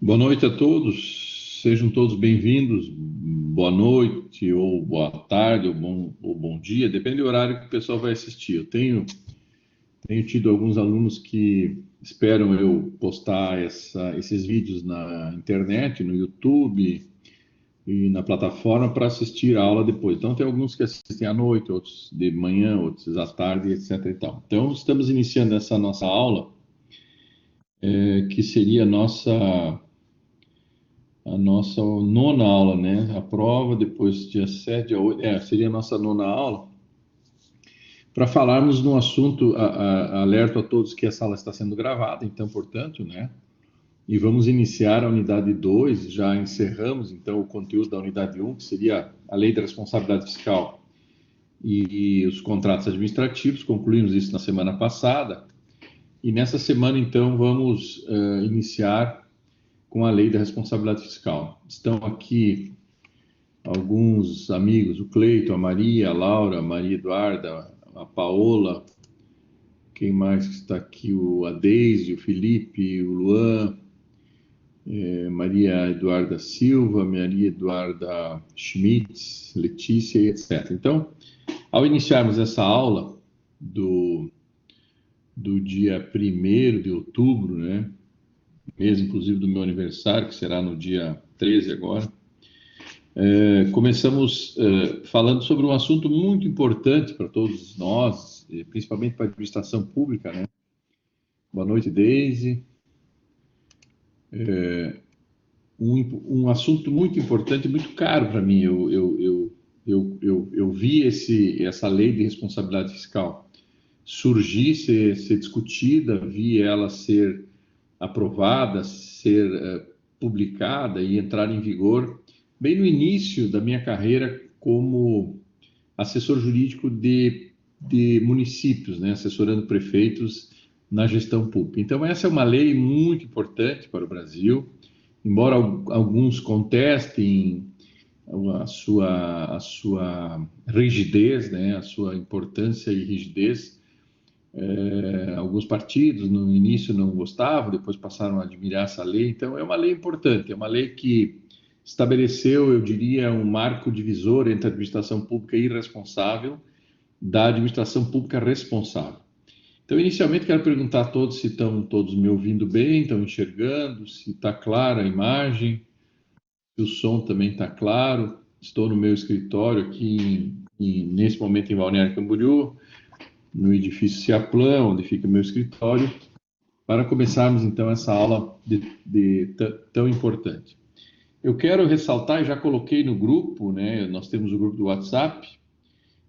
Boa noite a todos, sejam todos bem-vindos. Boa noite, ou boa tarde, ou bom dia, depende do horário que o pessoal vai assistir. Eu tenho tido alguns alunos que esperam eu postar esses vídeos na internet, no YouTube e na plataforma para assistir a aula depois. Então, tem alguns que assistem à noite, outros de manhã, outros à tarde, etc. e tal. Então, estamos iniciando essa nossa aula, que seria a nossa nona aula, né? A prova, depois dia 7, dia 8, seria a nossa nona aula, para falarmos de um assunto, alerto a todos que essa aula está sendo gravada, então, portanto, né? E vamos iniciar a unidade 2. Já encerramos, então, o conteúdo da unidade 1, que seria a Lei da Responsabilidade Fiscal e os contratos administrativos. Concluímos isso na semana passada, e nessa semana, então, vamos iniciar com a Lei da Responsabilidade Fiscal. Estão aqui alguns amigos, o Cleiton, a Maria, a Laura, a Maria Eduarda, a Paola, quem mais que está aqui? A Deise, o Felipe, o Luan, Maria Eduarda Silva, Maria Eduarda Schmitz, Letícia e etc. Então, ao iniciarmos essa aula do dia 1º de outubro, né, mês inclusive do meu aniversário, que será no dia 13 agora, começamos falando sobre um assunto muito importante para todos nós, principalmente para a administração pública, né? Boa noite, Deise. Um assunto muito importante, muito caro para mim. Eu vi essa lei de responsabilidade fiscal surgir, ser discutida, vi ela ser aprovada, ser publicada e entrar em vigor bem no início da minha carreira como assessor jurídico de municípios, né, assessorando prefeitos na gestão pública. Então, essa é uma lei muito importante para o Brasil, embora alguns contestem a sua rigidez, né, a sua importância e rigidez. Alguns partidos no início não gostavam, depois passaram a admirar essa lei. Então, é uma lei importante, é uma lei que estabeleceu, eu diria, um marco divisor entre a administração pública irresponsável da administração pública responsável. Então, inicialmente, quero perguntar a todos se estão todos me ouvindo bem, estão enxergando, se está clara a imagem, se o som também está claro. Estou no meu escritório aqui, nesse momento, em Balneário Camboriú, no edifício Ciaplan, onde fica o meu escritório, para começarmos, então, essa aula tão importante. Eu quero ressaltar, e já coloquei no grupo, né, nós temos o grupo do WhatsApp,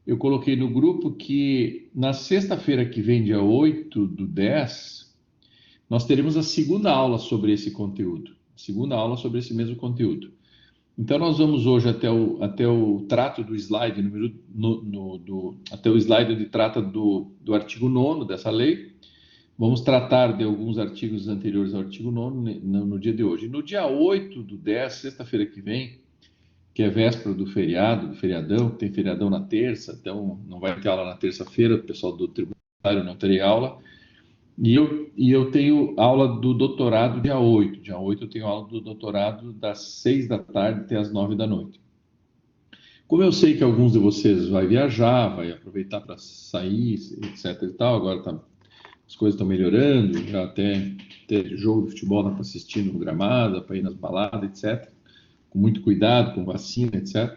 eu coloquei no grupo que na sexta-feira que vem, dia 8/10, nós teremos a segunda aula sobre esse conteúdo, segunda aula sobre esse mesmo conteúdo. Então, nós vamos hoje até o trato do slide, até o slide onde trata do artigo 9º dessa lei. Vamos tratar de alguns artigos anteriores ao artigo 9º no dia de hoje. No dia 8/10, sexta-feira que vem, que é véspera do feriado, do feriadão, tem feriadão na terça, então não vai ter aula na terça-feira, o pessoal do tributário não terei aula. E eu tenho aula do doutorado dia 8. Dia 8 eu tenho aula do doutorado das 6 da tarde até as 9 da noite. Como eu sei que alguns de vocês vai viajar, vai aproveitar para sair, etc e tal, agora as coisas estão melhorando, já até jogo de futebol dá para assistir no gramado, para ir nas baladas, etc. Com muito cuidado, com vacina, etc.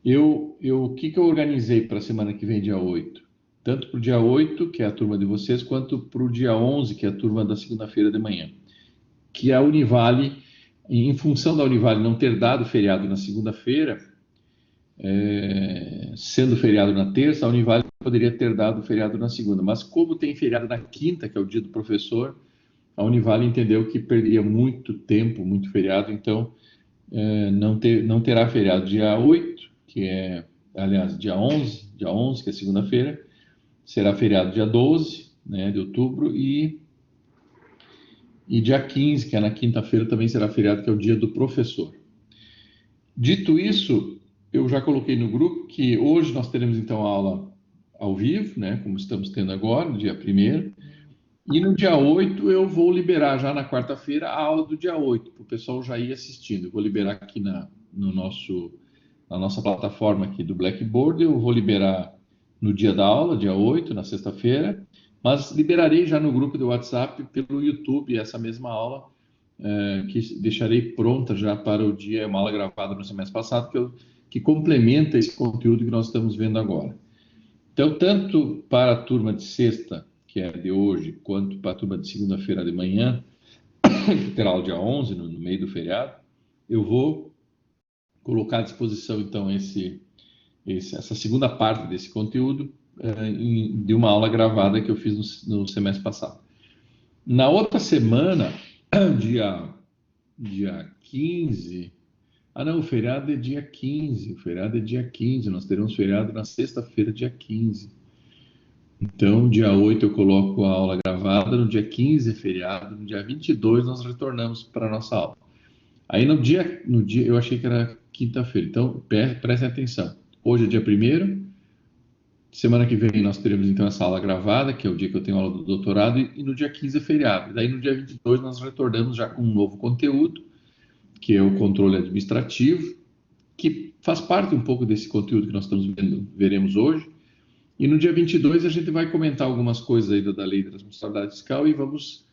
O que eu organizei para a semana que vem, dia 8? Tanto para o dia 8, que é a turma de vocês, quanto para o dia 11, que é a turma da segunda-feira de manhã. Que a Univale, em função da Univale não ter dado feriado na segunda-feira, sendo feriado na terça, a Univale poderia ter dado feriado na segunda. Mas como tem feriado na quinta, que é o dia do professor, a Univale entendeu que perderia muito tempo, muito feriado, então não terá feriado dia 8, que é, aliás, dia 11, que é segunda-feira, será feriado dia 12, né, de outubro, e dia 15, que é na quinta-feira, também será feriado, que é o dia do professor. Dito isso, eu já coloquei no grupo que hoje nós teremos, então, a aula ao vivo, né, como estamos tendo agora, no dia 1º, E no dia 8 eu vou liberar já na quarta-feira a aula do dia 8, para o pessoal já ir assistindo. Eu vou liberar aqui na nossa plataforma aqui do Blackboard, eu vou liberar no dia da aula, dia 8, na sexta-feira, mas liberarei já no grupo do WhatsApp pelo YouTube essa mesma aula, que deixarei pronta já para o dia, é uma aula gravada no semestre passado, que complementa esse conteúdo que nós estamos vendo agora. Então, tanto para a turma de sexta, que é de hoje, quanto para a turma de segunda-feira de manhã, que terá o dia 11, no meio do feriado, eu vou colocar à disposição, então, essa segunda parte desse conteúdo de uma aula gravada que eu fiz no semestre passado. Na outra semana, dia 15... Ah, não, o feriado é dia 15. O feriado é dia 15. Nós teremos feriado na sexta-feira, dia 15. Então, dia 8 eu coloco a aula gravada, no dia 15 é feriado, no dia 22 nós retornamos para a nossa aula. Aí no dia eu achei que era quinta-feira, então prestem atenção. Hoje é dia 1º, semana que vem nós teremos então essa aula gravada, que é o dia que eu tenho aula do doutorado, e no dia 15 é feriado. E daí no dia 22 nós retornamos já com um novo conteúdo, que é o controle administrativo, que faz parte um pouco desse conteúdo que nós veremos hoje. E no dia 22 a gente vai comentar algumas coisas aí da Lei de Responsabilidade Fiscal e vamos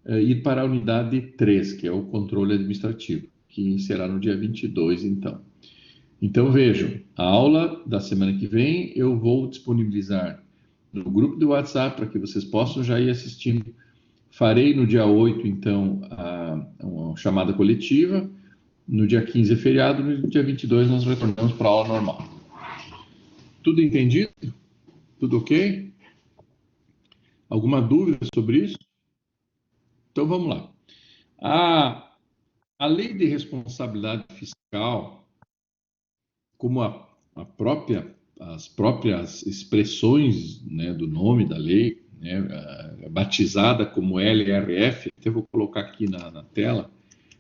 ir para a unidade 3, que é o controle administrativo, que será no dia 22, então. Então, vejam, a aula da semana que vem eu vou disponibilizar no grupo do WhatsApp para que vocês possam já ir assistindo. Farei no dia 8, então, uma chamada coletiva. No dia 15 é feriado, no dia 22 nós retornamos para a aula normal. Tudo entendido? Tudo ok? Alguma dúvida sobre isso? Então vamos lá. A lei de responsabilidade fiscal, como as próprias expressões, né, do nome da lei, né, batizada como LRF, até vou colocar aqui na tela.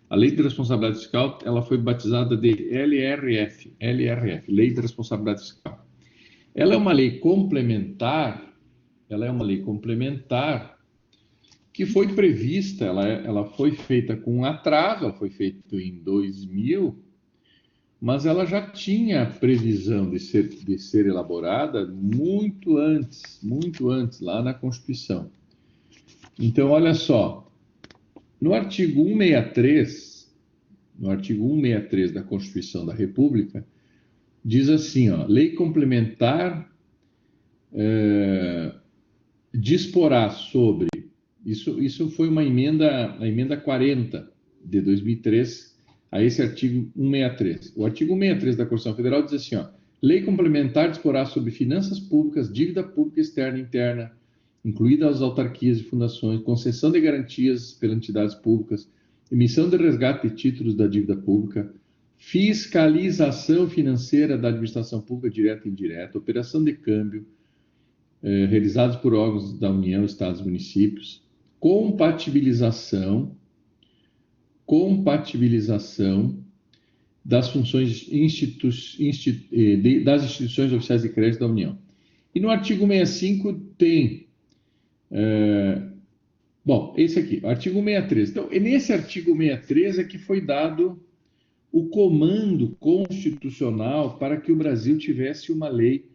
A Lei de Responsabilidade Fiscal, ela foi batizada de LRF, Lei de Responsabilidade Fiscal. Ela é uma lei complementar, que foi prevista, ela foi feita com atraso, ela foi feita em 2000, mas ela já tinha previsão de ser elaborada muito antes, lá na Constituição. Então, olha só, no artigo 163 da Constituição da República, diz assim, ó, lei complementar disporá sobre... Isso foi a emenda 40 de 2003, a esse artigo 163. O artigo 163 da Constituição Federal diz assim, ó, lei complementar disporá sobre finanças públicas, dívida pública externa e interna, incluídas as autarquias e fundações, concessão de garantias pelas entidades públicas, emissão de resgate de títulos da dívida pública, fiscalização financeira da administração pública direta e indireta, operação de câmbio, realizados por órgãos da União, Estados e municípios, compatibilização das funções das instituições oficiais de crédito da União. E no artigo 65 tem... esse aqui, artigo 63. Então, nesse artigo 63 é que foi dado o comando constitucional para que o Brasil tivesse uma lei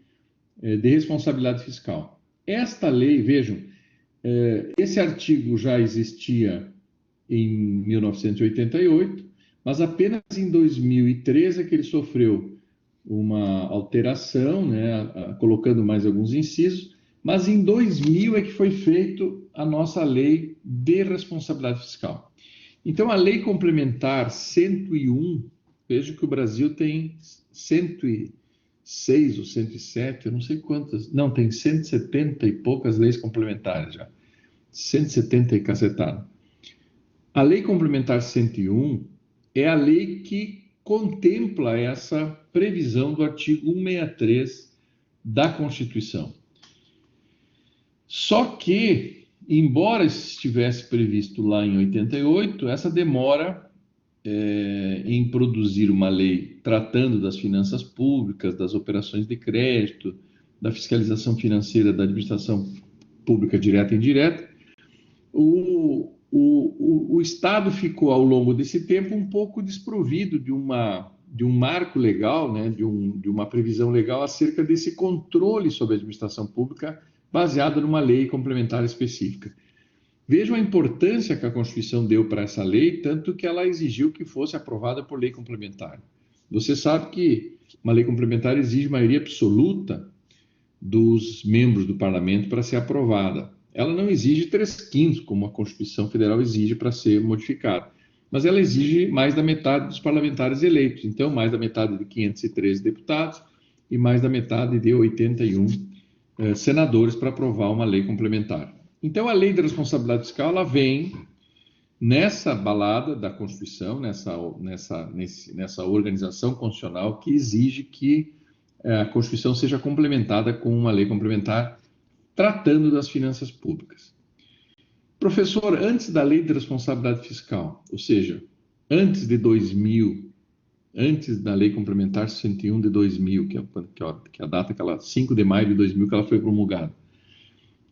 de responsabilidade fiscal. Esta lei, vejam, esse artigo já existia em 1988, mas apenas em 2013 é que ele sofreu uma alteração, né, colocando mais alguns incisos, mas em 2000 é que foi feito a nossa lei de responsabilidade fiscal. Então, a lei complementar 101, vejo que o Brasil tem 106 ou 107, eu não sei quantas, não, tem 170 e poucas leis complementares já, 170 e cacetada. A lei complementar 101 é a lei que contempla essa previsão do artigo 163 da Constituição. Só que, embora estivesse previsto lá em 88, essa demora em produzir uma lei tratando das finanças públicas, das operações de crédito, da fiscalização financeira da administração pública direta e indireta, O Estado ficou, ao longo desse tempo, um pouco desprovido de um marco legal, né, de uma previsão legal acerca desse controle sobre a administração pública baseada numa lei complementar específica. Vejam a importância que a Constituição deu para essa lei, tanto que ela exigiu que fosse aprovada por lei complementar. Você sabe que uma lei complementar exige maioria absoluta dos membros do parlamento para ser aprovada. Ela não exige 3/5, como a Constituição Federal exige para ser modificada, mas ela exige mais da metade dos parlamentares eleitos, então mais da metade de 513 deputados e mais da metade de 81 senadores para aprovar uma lei complementar. Então a lei de responsabilidade fiscal ela vem nessa balada da Constituição, nessa organização constitucional que exige que a Constituição seja complementada com uma lei complementar tratando das finanças públicas. Professor, antes da lei de responsabilidade fiscal, ou seja, antes de 2000, antes da lei complementar 101 de 2000, que é a data que ela, 5 de maio de 2000 que ela foi promulgada.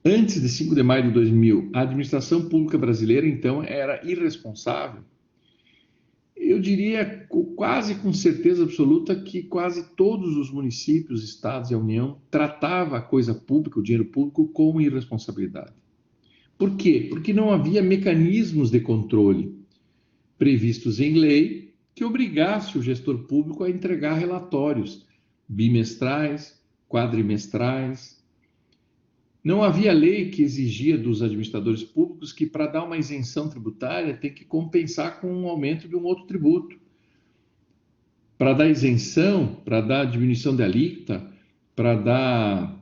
Antes de 5 de maio de 2000, a administração pública brasileira, então, era irresponsável. Eu diria quase com certeza absoluta que quase todos os municípios, estados e a União tratavam a coisa pública, o dinheiro público, com irresponsabilidade. Por quê? Porque não havia mecanismos de controle previstos em lei que obrigasse o gestor público a entregar relatórios bimestrais, quadrimestrais. Não havia lei que exigia dos administradores públicos que, para dar uma isenção tributária, tem que compensar com um aumento de um outro tributo. Para dar isenção, para dar diminuição de alíquota, para dar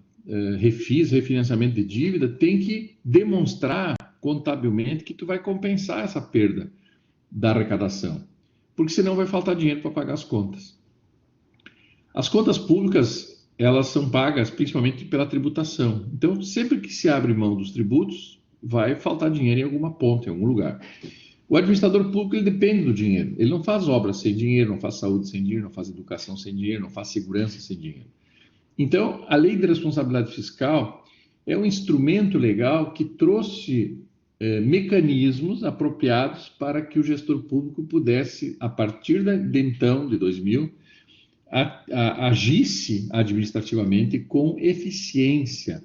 refinanciamento de dívida, tem que demonstrar contabilmente que tu vai compensar essa perda da arrecadação, porque senão vai faltar dinheiro para pagar as contas. As contas públicas elas são pagas principalmente pela tributação. Então, sempre que se abre mão dos tributos, vai faltar dinheiro em alguma ponta, em algum lugar. O administrador público ele depende do dinheiro. Ele não faz obras sem dinheiro, não faz saúde sem dinheiro, não faz educação sem dinheiro, não faz segurança sem dinheiro. Então, a lei de responsabilidade fiscal é um instrumento legal que trouxe mecanismos apropriados para que o gestor público pudesse, a partir de então, de 2000, agisse administrativamente com eficiência,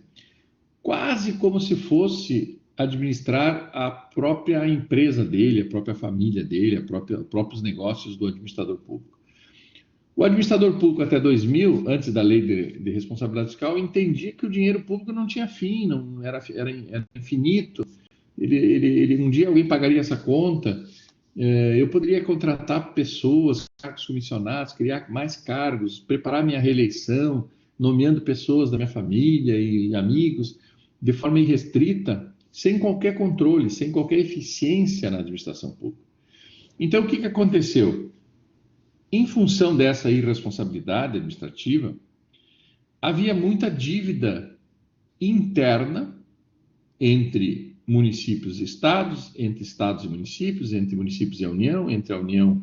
quase como se fosse administrar a própria empresa dele, a própria família dele, os próprios negócios do administrador público. O administrador público até 2000, antes da lei de responsabilidade fiscal, entendia que o dinheiro público não tinha fim, não era infinito. Um dia alguém pagaria essa conta. Eu poderia contratar pessoas, cargos comissionados, criar mais cargos, preparar minha reeleição, nomeando pessoas da minha família e amigos de forma irrestrita, sem qualquer controle, sem qualquer eficiência na administração pública. Então, o que aconteceu? Em função dessa irresponsabilidade administrativa, havia muita dívida interna entre municípios e estados, entre estados e municípios, entre municípios e a União, entre a União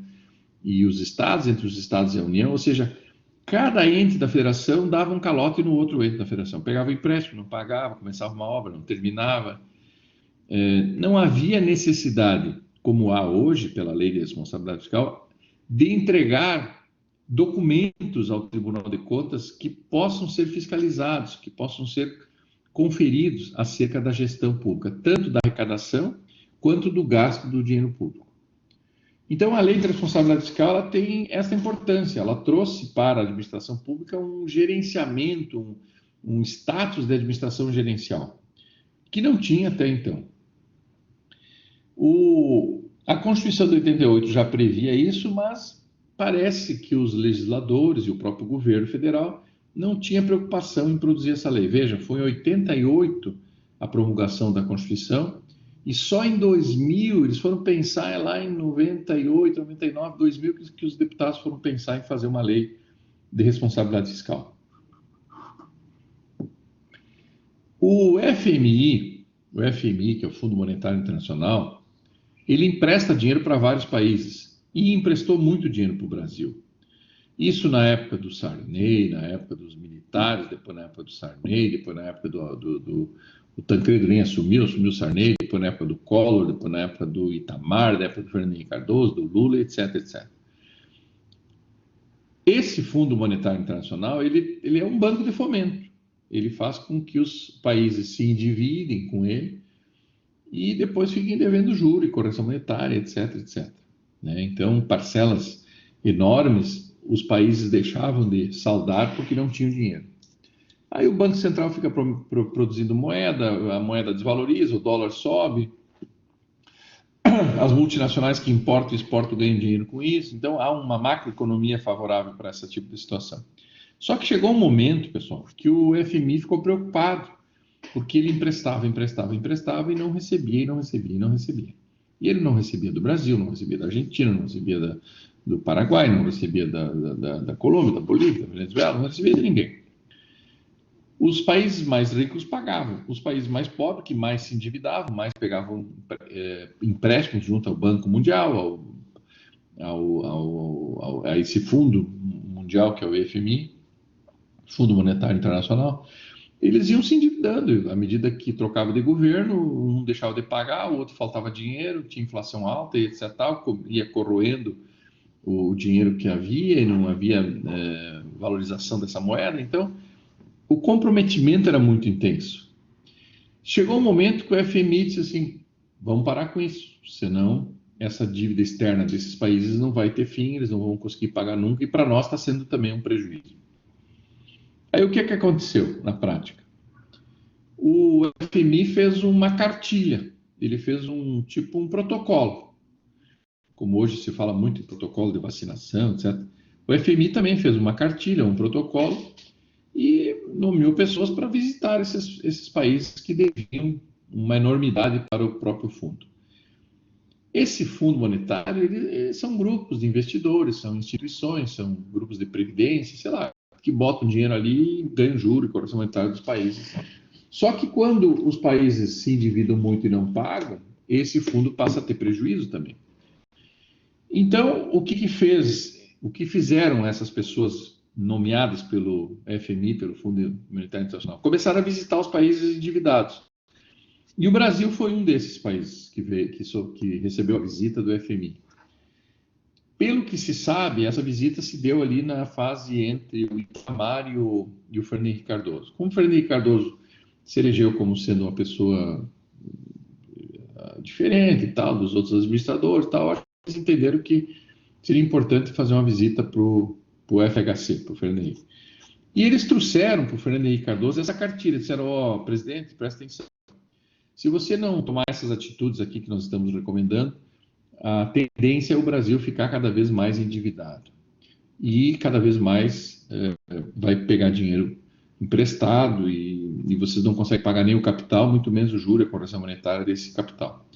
e os estados, entre os estados e a União, ou seja, cada ente da federação dava um calote no outro ente da federação. Pegava o empréstimo, não pagava, começava uma obra, não terminava. Não havia necessidade, como há hoje pela lei de responsabilidade fiscal, de entregar documentos ao Tribunal de Contas que possam ser fiscalizados, que possam ser conferidos acerca da gestão pública, tanto da arrecadação quanto do gasto do dinheiro público. Então, a lei de responsabilidade fiscal ela tem essa importância, ela trouxe para a administração pública um gerenciamento, um status de administração gerencial, que não tinha até então. A Constituição de 88 já previa isso, mas parece que os legisladores e o próprio governo federal não tinha preocupação em produzir essa lei. Veja, foi em 88 a promulgação da Constituição e só em 2000, eles foram pensar lá em 98, 99, 2000, que os deputados foram pensar em fazer uma lei de responsabilidade fiscal. O FMI, que é o Fundo Monetário Internacional, ele empresta dinheiro para vários países e emprestou muito dinheiro para o Brasil. Isso na época do Sarney, na época dos militares, depois na época do Sarney, depois na época do o Tancredo nem assumiu o Sarney, depois na época do Collor, depois na época do Itamar, na época do Fernando Henrique Cardoso, do Lula, etc, etc. Esse Fundo Monetário Internacional, ele é um banco de fomento. Ele faz com que os países se endividem com ele e depois fiquem devendo juros e correção monetária, etc, etc. Né? Então, parcelas enormes, os países deixavam de saldar porque não tinham dinheiro. Aí o Banco Central fica produzindo moeda, a moeda desvaloriza, o dólar sobe, as multinacionais que importam e exportam ganham dinheiro com isso, então há uma macroeconomia favorável para esse tipo de situação. Só que chegou um momento, pessoal, que o FMI ficou preocupado, porque ele emprestava e não recebia, e não recebia, e não recebia. E ele não recebia do Brasil, não recebia da Argentina, não recebia do Paraguai, não recebia da Colômbia, da Bolívia, da Venezuela, não recebia de ninguém. Os países mais ricos pagavam, os países mais pobres, que mais se endividavam, mais pegavam empréstimos junto ao Banco Mundial, a esse fundo mundial que é o FMI, Fundo Monetário Internacional, eles iam se endividando. À medida que trocava de governo, um deixava de pagar, o outro faltava dinheiro, tinha inflação alta e etc. Ia corroendo o dinheiro que havia e não havia valorização dessa moeda. Então, o comprometimento era muito intenso. Chegou um momento que o FMI disse assim, vamos parar com isso, senão essa dívida externa desses países não vai ter fim, eles não vão conseguir pagar nunca, e para nós está sendo também um prejuízo. Aí o que aconteceu na prática? O FMI fez uma cartilha, ele fez um protocolo, como hoje se fala muito em protocolo de vacinação, etc. O FMI também fez uma cartilha, um protocolo, e nomeou pessoas para visitar esses países que deviam uma enormidade para o próprio fundo. Esse fundo monetário, são grupos de investidores, são instituições, são grupos de previdência, sei lá, que botam dinheiro ali e ganham juros e correção monetária dos países. Só que quando os países se endividam muito e não pagam, esse fundo passa a ter prejuízo também. Então, o que fizeram essas pessoas nomeadas pelo FMI, pelo Fundo Monetário Internacional? Começaram a visitar os países endividados. E o Brasil foi um desses países que recebeu a visita do FMI. Pelo que se sabe, essa visita se deu ali na fase entre o Itamar e o Fernando Henrique Cardoso. Como o Fernando Henrique Cardoso se elegeu como sendo uma pessoa diferente e tal, dos outros administradores e tal, acho que eles entenderam que seria importante fazer uma visita para o FHC, para o Fernando Henrique. E eles trouxeram para o Fernando Henrique Cardoso essa cartilha, disseram, presidente, presta atenção, se você não tomar essas atitudes aqui que nós estamos recomendando, a tendência é o Brasil ficar cada vez mais endividado e cada vez mais vai pegar dinheiro emprestado e vocês não conseguem pagar nem o capital, muito menos o juro e a correção monetária desse capital.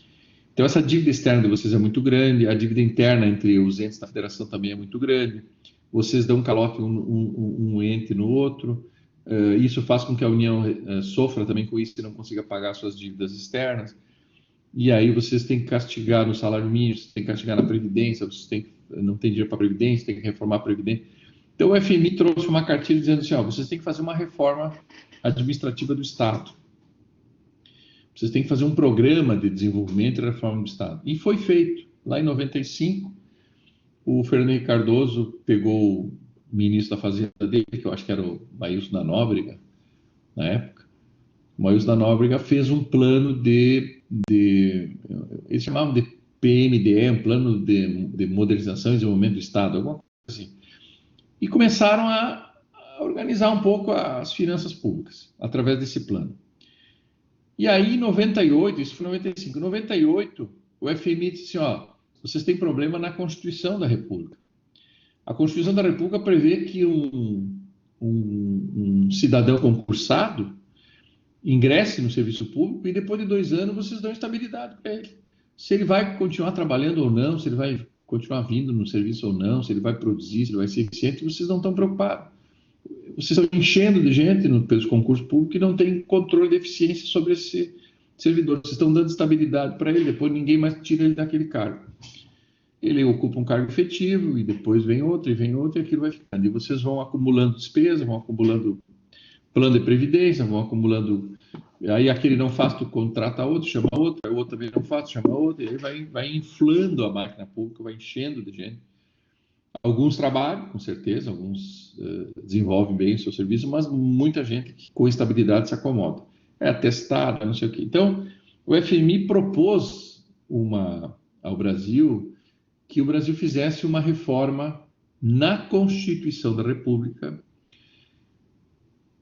Então, essa dívida externa de vocês é muito grande, a dívida interna entre os entes da federação também é muito grande, vocês dão calote um ente no outro, isso faz com que a União sofra também com isso e não consiga pagar suas dívidas externas. E aí vocês têm que castigar no salário mínimo, vocês têm que castigar na Previdência, não tem dinheiro para a Previdência, tem que reformar a Previdência. Então o FMI trouxe uma cartilha dizendo assim, vocês têm que fazer uma reforma administrativa do Estado. Vocês têm que fazer um programa de desenvolvimento e reforma do Estado. E foi feito. Lá em 95, o Fernando Henrique Cardoso pegou o ministro da Fazenda dele, que eu acho que era o Maílson da Nóbrega, na época. O Maílson da Nóbrega fez um plano eles chamavam de PMDE, um plano de modernização e desenvolvimento do Estado, alguma coisa assim. E começaram a organizar um pouco as finanças públicas, através desse plano. E aí, em 98, isso foi em 95, em 98, o FMI disse assim, vocês têm problema na Constituição da República. A Constituição da República prevê que um cidadão concursado ingresse no serviço público e depois de 2 anos vocês dão estabilidade para ele. Se ele vai continuar trabalhando ou não, se ele vai continuar vindo no serviço ou não, se ele vai produzir, se ele vai ser eficiente, vocês não estão preocupados. Vocês estão enchendo de gente pelos concursos públicos e não tem controle de eficiência sobre esse servidor. Vocês estão dando estabilidade para ele, depois ninguém mais tira ele daquele cargo. Ele ocupa um cargo efetivo e depois vem outro e aquilo vai ficando. E vocês vão acumulando despesa, vão acumulando plano de previdência, vão acumulando Aí aquele não faz, tu contrata outro, chama outro, aí o outro também não faz, chama outro, e aí vai inflando a máquina pública, vai enchendo de gente. Alguns trabalham, com certeza, alguns desenvolvem bem o seu serviço, mas muita gente que com estabilidade se acomoda. É atestada, não sei o quê. Então, o FMI propôs ao Brasil que o Brasil fizesse uma reforma na Constituição da República,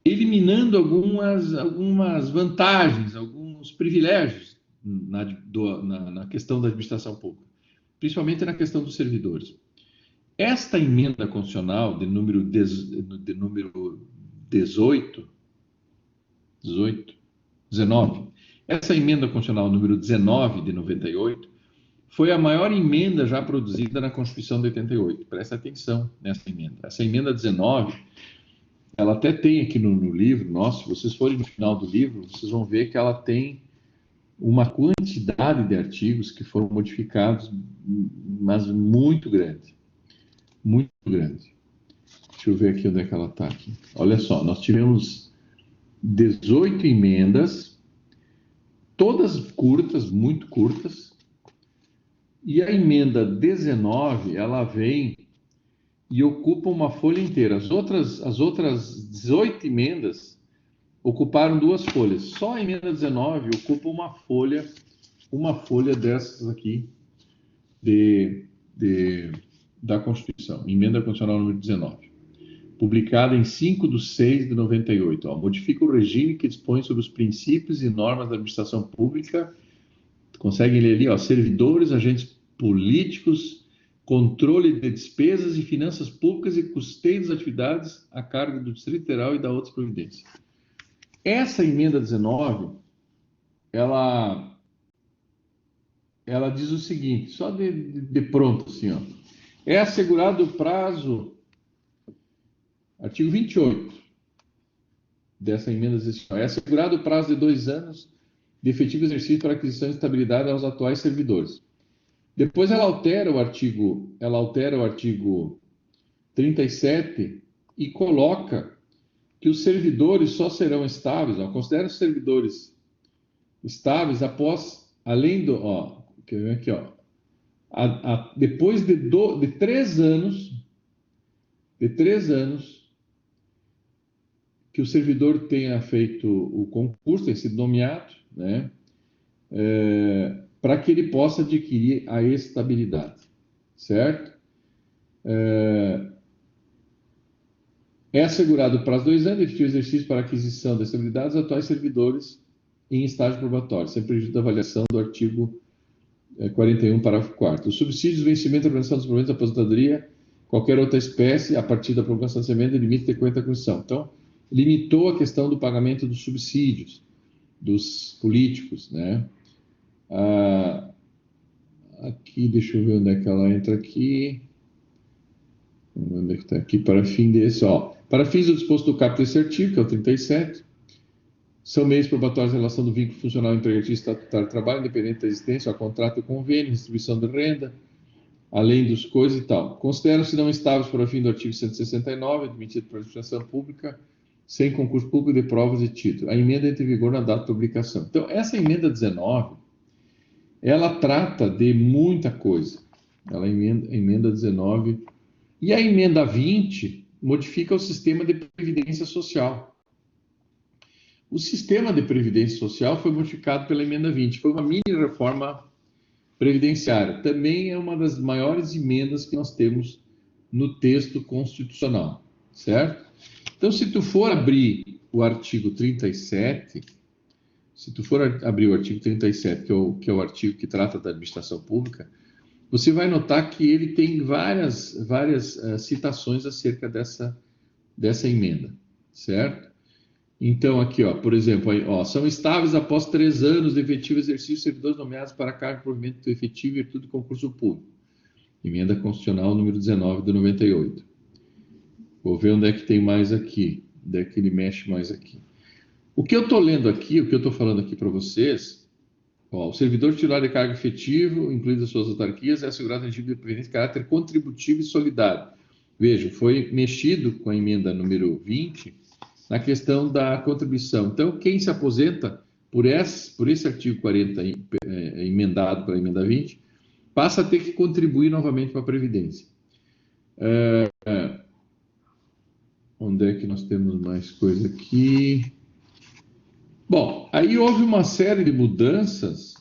eliminando algumas vantagens, alguns privilégios na questão da administração pública, principalmente na questão dos servidores. Esta emenda constitucional de número 19, essa emenda constitucional número 19 de 98, foi a maior emenda já produzida na Constituição de 88. Presta atenção nessa emenda. Essa emenda 19, ela até tem aqui no livro nosso, se vocês forem no final do livro, vocês vão ver que ela tem uma quantidade de artigos que foram modificados, mas muito grande. Muito grande. Deixa eu ver aqui onde é que ela está aqui. Olha só, nós tivemos 18 emendas, todas curtas, muito curtas, e a emenda 19, ela vem e ocupa uma folha inteira. As outras 18 emendas ocuparam 2 folhas. Só a emenda 19 ocupa uma folha dessas aqui da Constituição, emenda constitucional número 19, publicada em 5/6/98. Modifica o regime que dispõe sobre os princípios e normas da administração pública. Conseguem ler ali, servidores, agentes políticos, controle de despesas e finanças públicas e custeio das atividades a cargo do Distrito Federal e da outras providências. Essa emenda 19, ela diz o seguinte, só de pronto, assim, é assegurado o prazo, artigo 28 dessa emenda, é assegurado o prazo de 2 anos de efetivo exercício para aquisição de estabilidade aos atuais servidores. Depois ela altera o artigo 37 e coloca que os servidores só serão estáveis, considera os servidores estáveis após, além do, quer ver aqui, depois de 3 anos, que o servidor tenha feito o concurso, tenha sido nomeado, né, para que ele possa adquirir a estabilidade, certo? É assegurado o prazo de 2 anos de efetivo exercício para aquisição da estabilidade dos atuais servidores em estágio probatório, sem prejuízo da avaliação do artigo 41, parágrafo 4º. Os subsídios, vencimento, organização dos proventos da aposentadoria, qualquer outra espécie, a partir da promulgação dessa emenda, limite de 50 Constituição. Então, limitou a questão do pagamento dos subsídios dos políticos, né? Aqui, deixa eu ver onde é que ela entra aqui. Onde é que está aqui? Para fim desse, para fins do disposto do caput desse artigo, que é o 37, são meios probatórios em relação do vínculo funcional empregatício estatutário de trabalho, independente da existência, contrato e convênio, distribuição de renda, além dos coisas e tal. Consideram-se não estáveis para o fim do artigo 169, admitido para a administração pública, sem concurso público de provas e título. A emenda entra em vigor na data de publicação. Então, essa emenda 19, ela trata de muita coisa. Ela emenda 19. E a emenda 20 modifica o sistema de previdência social. O sistema de previdência social foi modificado pela emenda 20. Foi uma mini reforma previdenciária. Também é uma das maiores emendas que nós temos no texto constitucional, certo? Então, se tu for abrir o artigo 37, que é o artigo que trata da administração pública, você vai notar que ele tem várias citações acerca dessa emenda, certo? Então, aqui, por exemplo, são estáveis após 3 anos de efetivo exercício servidores nomeados para cargo de provimento efetivo em virtude do concurso público. Emenda constitucional número 19 de 98. Vou ver onde é que tem mais aqui, onde é que ele mexe mais aqui. O que eu estou lendo aqui, o que eu estou falando aqui para vocês, o servidor titular de cargo efetivo, incluídas as suas autarquias, é assegurado regime de previdência de caráter contributivo e solidário. Veja, foi mexido com a emenda número 20, na questão da contribuição. Então, quem se aposenta por esse artigo 40 emendado pela emenda 20, passa a ter que contribuir novamente para a Previdência. Onde é que nós temos mais coisa aqui? Bom, aí houve uma série de mudanças,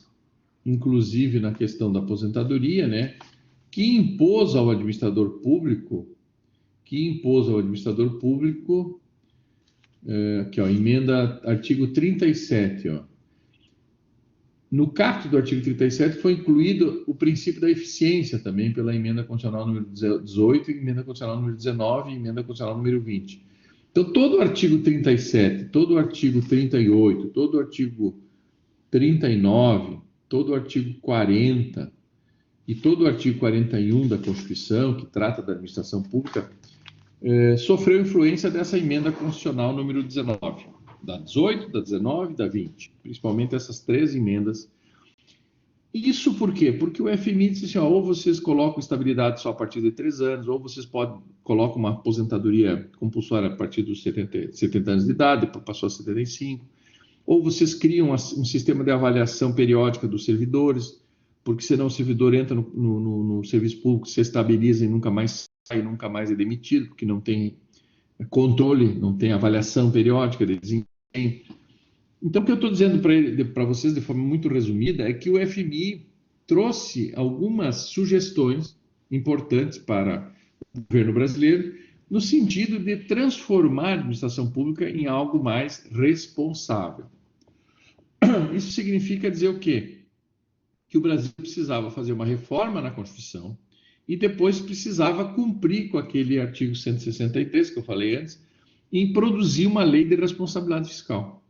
inclusive na questão da aposentadoria, né, que impôs ao administrador público, aqui, ó, emenda artigo 37, ó. No caput do artigo 37 foi incluído o princípio da eficiência também pela emenda constitucional número 18, emenda constitucional número 19 e emenda constitucional número 20. Então, todo o artigo 37, todo o artigo 38, todo o artigo 39, todo o artigo 40 e todo o artigo 41 da Constituição, que trata da administração pública, sofreu influência dessa emenda constitucional número 19, da 18, da 19 e da 20, principalmente essas três emendas. Isso por quê? Porque o FMI disse assim, ó, ou vocês colocam estabilidade só a partir de 3 anos, ou vocês colocam uma aposentadoria compulsória a partir dos 70 anos de idade, passou a 75, ou vocês criam um sistema de avaliação periódica dos servidores, porque senão o servidor entra no serviço público, se estabiliza e nunca mais sai, nunca mais é demitido, porque não tem controle, não tem avaliação periódica de desempenho. Então, o que eu estou dizendo para vocês, de forma muito resumida, é que o FMI trouxe algumas sugestões importantes para o governo brasileiro, no sentido de transformar a administração pública em algo mais responsável. Isso significa dizer o quê? Que o Brasil precisava fazer uma reforma na Constituição e depois precisava cumprir com aquele artigo 163 que eu falei antes, em produzir uma lei de responsabilidade fiscal,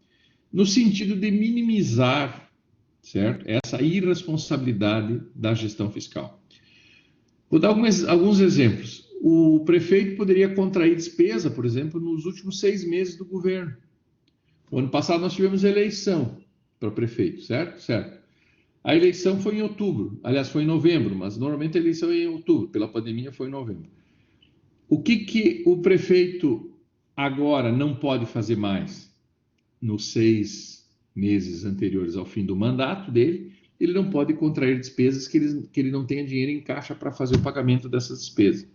no sentido de minimizar, certo, essa irresponsabilidade da gestão fiscal. Vou dar alguns exemplos. O prefeito poderia contrair despesa, por exemplo, nos últimos 6 meses do governo. O ano passado nós tivemos eleição para prefeito, certo? Certo. A eleição foi em outubro, aliás, foi em novembro, mas normalmente a eleição é em outubro, pela pandemia foi em novembro. O que o prefeito agora não pode fazer mais nos 6 meses anteriores ao fim do mandato dele? Ele não pode contrair despesas que ele não tenha dinheiro em caixa para fazer o pagamento dessas despesas.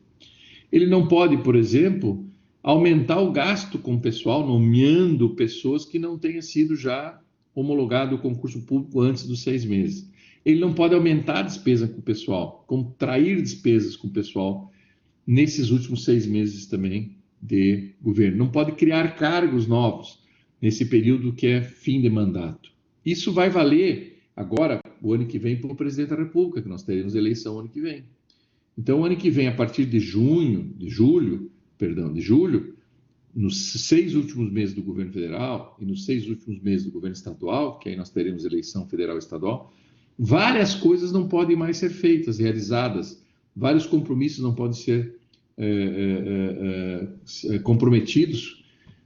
Ele não pode, por exemplo, aumentar o gasto com o pessoal, nomeando pessoas que não tenham sido já homologado o concurso público antes dos 6 meses. Ele não pode aumentar a despesa com o pessoal, contrair despesas com o pessoal nesses últimos 6 meses também de governo. Não pode criar cargos novos nesse período que é fim de mandato. Isso vai valer agora, o ano que vem, para o presidente da República, que nós teremos eleição ano que vem. Então, o ano que vem, a partir de julho, nos 6 últimos meses do governo federal e nos 6 últimos meses do governo estadual, que aí nós teremos eleição federal e estadual, várias coisas não podem mais ser feitas, realizadas, vários compromissos não podem ser comprometidos,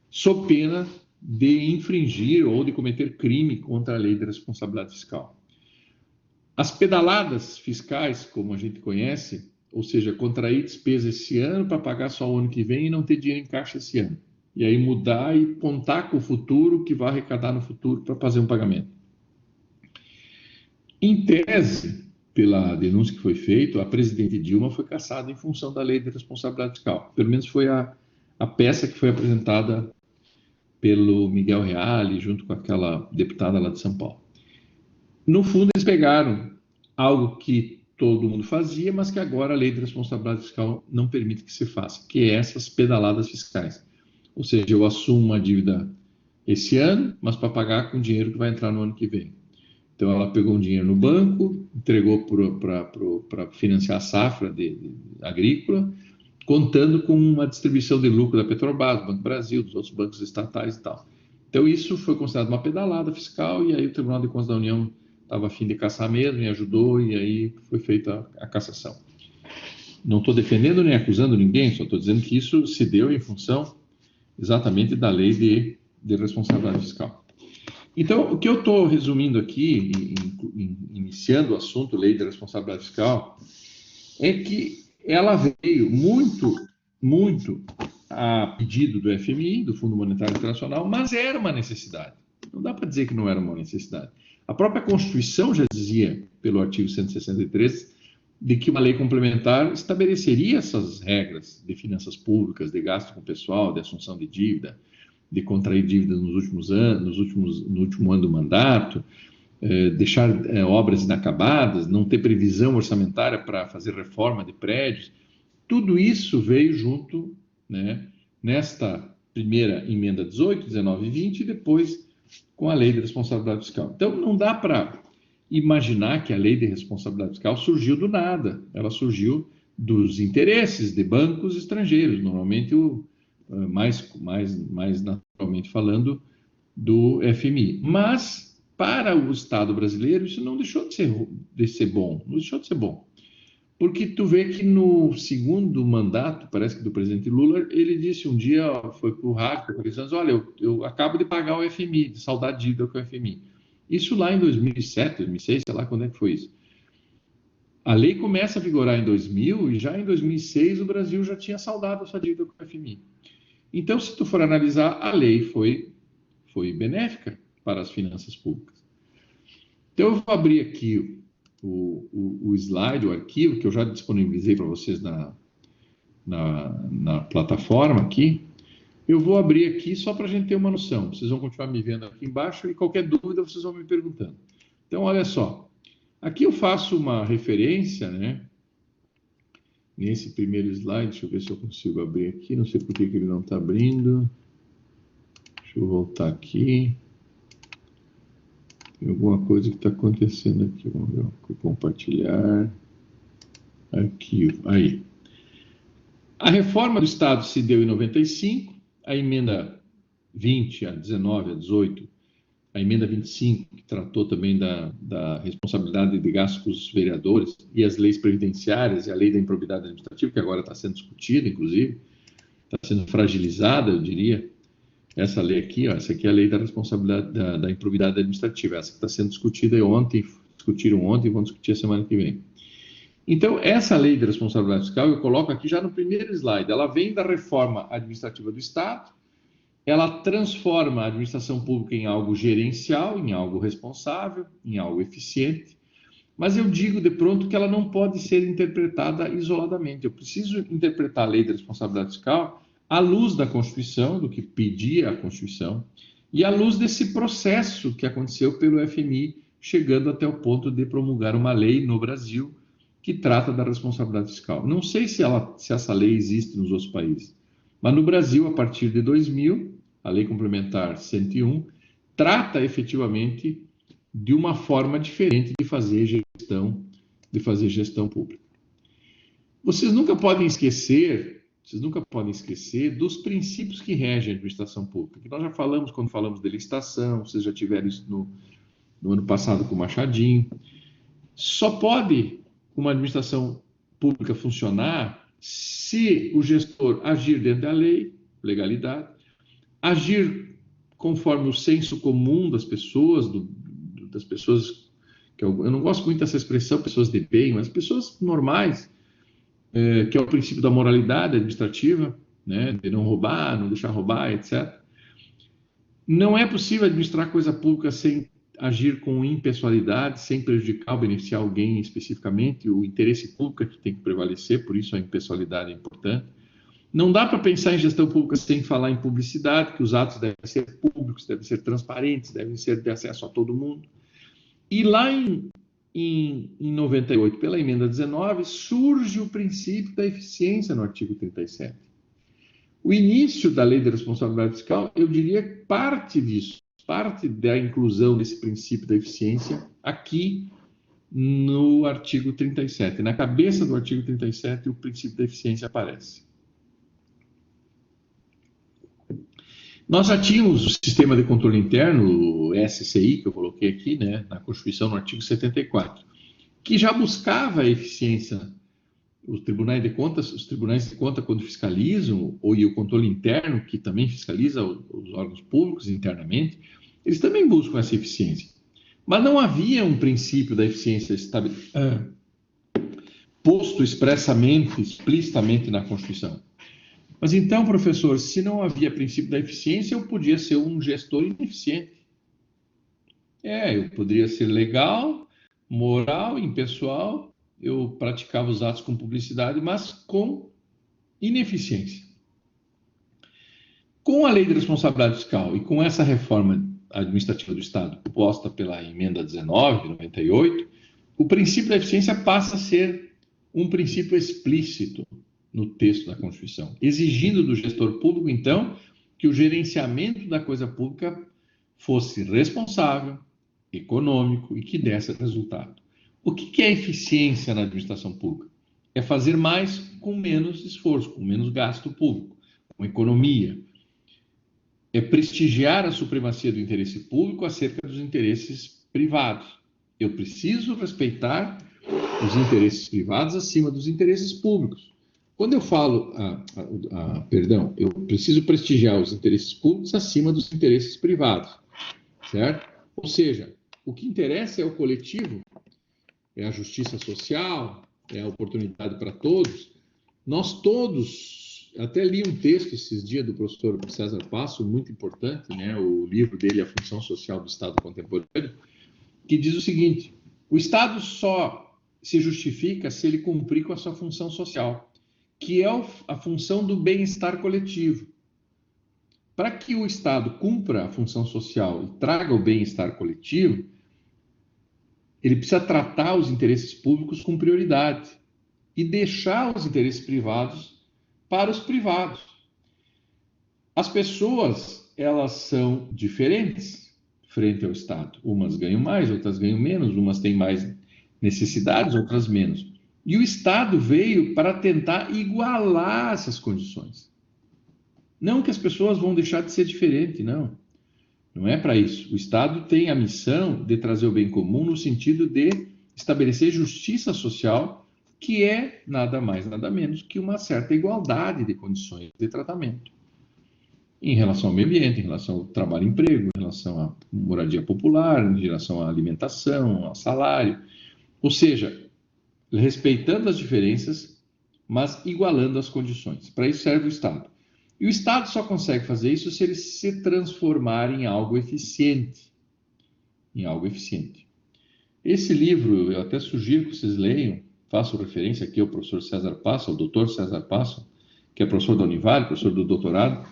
sob pena de infringir ou de cometer crime contra a lei de responsabilidade fiscal. As pedaladas fiscais, como a gente conhece, ou seja, contrair despesa esse ano para pagar só o ano que vem e não ter dinheiro em caixa esse ano. E aí mudar e contar com o futuro, que vai arrecadar no futuro para fazer um pagamento. Em tese, pela denúncia que foi feita, a presidente Dilma foi cassada em função da lei de responsabilidade fiscal. Pelo menos foi a peça que foi apresentada pelo Miguel Reale, junto com aquela deputada lá de São Paulo. No fundo, eles pegaram algo que todo mundo fazia, mas que agora a lei de responsabilidade fiscal não permite que se faça, que é essas pedaladas fiscais. Ou seja, eu assumo uma dívida esse ano, mas para pagar com dinheiro que vai entrar no ano que vem. Então, ela pegou um dinheiro no banco, entregou para financiar a safra agrícola, contando com uma distribuição de lucro da Petrobras, do Banco do Brasil, dos outros bancos estatais e tal. Então, isso foi considerado uma pedalada fiscal, e aí o Tribunal de Contas da União estava a fim de caçar mesmo, e ajudou, e aí foi feita a cassação. Não estou defendendo nem acusando ninguém, só estou dizendo que isso se deu em função exatamente da lei de responsabilidade fiscal. Então, o que eu estou resumindo aqui, iniciando o assunto lei de responsabilidade fiscal, é que ela veio muito a pedido do FMI, do Fundo Monetário Internacional, mas era uma necessidade. Não dá para dizer que não era uma necessidade. A própria Constituição já dizia, pelo artigo 163, de que uma lei complementar estabeleceria essas regras de finanças públicas, de gasto com pessoal, de assunção de dívida, de contrair dívida nos últimos anos, no último ano do mandato, deixar obras inacabadas, não ter previsão orçamentária para fazer reforma de prédios. Tudo isso veio junto, né, nesta primeira emenda 18, 19 e 20, e depois com a lei de responsabilidade fiscal. Então, não dá para imaginar que a lei de responsabilidade fiscal surgiu do nada. Ela surgiu dos interesses de bancos estrangeiros, normalmente, mais naturalmente falando, do FMI. Mas, para o Estado brasileiro, isso não deixou de ser bom. Não deixou de ser bom. Porque tu vê que no segundo mandato, parece que do presidente Lula, ele disse um dia, foi para o rádio, olha, eu acabo de pagar o FMI, de saldar dívida com o FMI. Isso lá em 2007, 2006, sei lá quando é que foi isso. A lei começa a vigorar em 2000 e já em 2006 o Brasil já tinha saldado a sua dívida com o FMI. Então, se tu for analisar, a lei foi benéfica para as finanças públicas. Então, eu vou abrir aqui o slide, o arquivo, que eu já disponibilizei para vocês na plataforma aqui. Eu vou abrir aqui só para a gente ter uma noção. Vocês vão continuar me vendo aqui embaixo e qualquer dúvida vocês vão me perguntando. Então, olha só. Aqui eu faço uma referência, né? Nesse primeiro slide, deixa eu ver se eu consigo abrir aqui. Não sei por que ele não está abrindo. Deixa eu voltar aqui. Tem alguma coisa que está acontecendo aqui. Vamos ver. Compartilhar. Arquivo. Aí. A reforma do Estado se deu em 95. A emenda 20, a 19, a 18, a emenda 25, que tratou também da responsabilidade de gastos dos vereadores, e as leis previdenciárias e a lei da improbidade administrativa, que agora está sendo discutida, inclusive, está sendo fragilizada, eu diria. Essa lei aqui, ó, essa aqui é a lei da responsabilidade da improbidade administrativa, essa que está sendo discutida discutiram ontem e vão discutir a semana que vem. Então, essa lei de responsabilidade fiscal, eu coloco aqui já no primeiro slide, ela vem da reforma administrativa do Estado, ela transforma a administração pública em algo gerencial, em algo responsável, em algo eficiente, mas eu digo de pronto que ela não pode ser interpretada isoladamente. Eu preciso interpretar a lei de responsabilidade fiscal à luz da Constituição, do que pedia a Constituição, e à luz desse processo que aconteceu pelo FMI, chegando até o ponto de promulgar uma lei no Brasil que trata da responsabilidade fiscal. Não sei se essa lei existe nos outros países, mas no Brasil, a partir de 2000, a Lei Complementar 101, trata efetivamente de uma forma diferente de fazer gestão pública. Vocês nunca podem esquecer dos princípios que regem a administração pública, que nós já falamos quando falamos de licitação, vocês já tiveram isso no ano passado com o Machadinho. Só pode uma administração pública funcionar se o gestor agir dentro da lei, legalidade, agir conforme o senso comum das pessoas, que eu não gosto muito dessa expressão, pessoas de bem, mas pessoas normais, que é o princípio da moralidade administrativa, né, de não roubar, não deixar roubar, etc. Não é possível administrar coisa pública sem agir com impessoalidade, sem prejudicar ou beneficiar alguém especificamente. O interesse público é que tem que prevalecer, por isso a impessoalidade é importante. Não dá para pensar em gestão pública sem falar em publicidade, que os atos devem ser públicos, devem ser transparentes, devem ser de acesso a todo mundo. E lá em 98, pela emenda 19, surge o princípio da eficiência no artigo 37. O início da lei de responsabilidade fiscal, eu diria que parte disso, parte da inclusão desse princípio da eficiência aqui no artigo 37. Na cabeça do artigo 37, o princípio da eficiência aparece. Nós já tínhamos o sistema de controle interno, o SCI, que eu coloquei aqui, né, na Constituição, no artigo 74, que já buscava a eficiência. Os tribunais de conta, quando fiscalizam, e o controle interno, que também fiscaliza os órgãos públicos internamente, eles também buscam essa eficiência. Mas não havia um princípio da eficiência posto expressamente, explicitamente na Constituição. Mas então, professor, se não havia princípio da eficiência, eu podia ser um gestor ineficiente. Eu poderia ser legal, moral, impessoal, eu praticava os atos com publicidade, mas com ineficiência. Com a lei de responsabilidade fiscal e com essa reforma administrativa do Estado posta pela emenda 19 de 98, o princípio da eficiência passa a ser um princípio explícito no texto da Constituição, exigindo do gestor público, então, que o gerenciamento da coisa pública fosse responsável, econômico e que desse resultado. O que é eficiência na administração pública? É fazer mais com menos esforço, com menos gasto público, com economia. É prestigiar a supremacia do interesse público acerca dos interesses privados. Eu preciso respeitar os interesses privados acima dos interesses públicos. Quando eu falo, eu preciso prestigiar os interesses públicos acima dos interesses privados, certo? Ou seja, o que interessa é o coletivo, é a justiça social, é a oportunidade para todos. Nós todos, até li um texto esses dias do professor César Passo, muito importante, né? O livro dele, A Função Social do Estado Contemporâneo, que diz o seguinte: o Estado só se justifica se ele cumprir com a sua função social, que é a função do bem-estar coletivo. Para que o Estado cumpra a função social e traga o bem-estar coletivo, ele precisa tratar os interesses públicos com prioridade e deixar os interesses privados para os privados. As pessoas, elas são diferentes frente ao Estado. Umas ganham mais, outras ganham menos, umas têm mais necessidades, outras menos. E o Estado veio para tentar igualar essas condições. Não que as pessoas vão deixar de ser diferentes, não. Não é para isso. O Estado tem a missão de trazer o bem comum no sentido de estabelecer justiça social, que é nada mais, nada menos que uma certa igualdade de condições de tratamento. Em relação ao meio ambiente, em relação ao trabalho e emprego, em relação à moradia popular, em relação à alimentação, ao salário. Ou seja, respeitando as diferenças, mas igualando as condições. Para isso serve o Estado. E o Estado só consegue fazer isso se ele se transformar em algo eficiente. Em algo eficiente. Esse livro, eu até sugiro que vocês leiam, faço referência aqui ao professor César Passo, ao doutor César Passo, que é professor da Univale, professor do doutorado,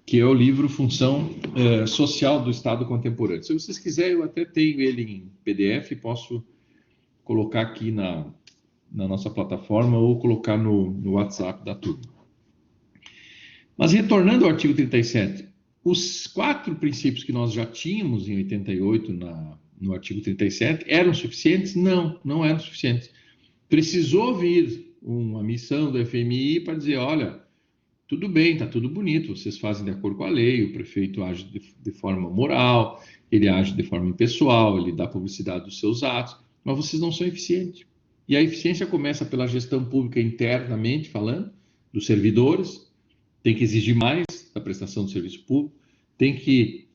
que é o livro Função Social do Estado Contemporâneo. Se vocês quiserem, eu até tenho ele em PDF, posso colocar aqui na nossa plataforma ou colocar no WhatsApp da turma. Mas retornando ao artigo 37, os 4 princípios que nós já tínhamos em 88 no artigo 37 eram suficientes? Não, não eram suficientes. Precisou vir uma missão do FMI para dizer, olha, tudo bem, está tudo bonito, vocês fazem de acordo com a lei, o prefeito age de forma moral, ele age de forma impessoal, ele dá publicidade dos seus atos, mas vocês não são eficientes. E a eficiência começa pela gestão pública internamente falando, dos servidores, tem que exigir mais da prestação do serviço público, tem que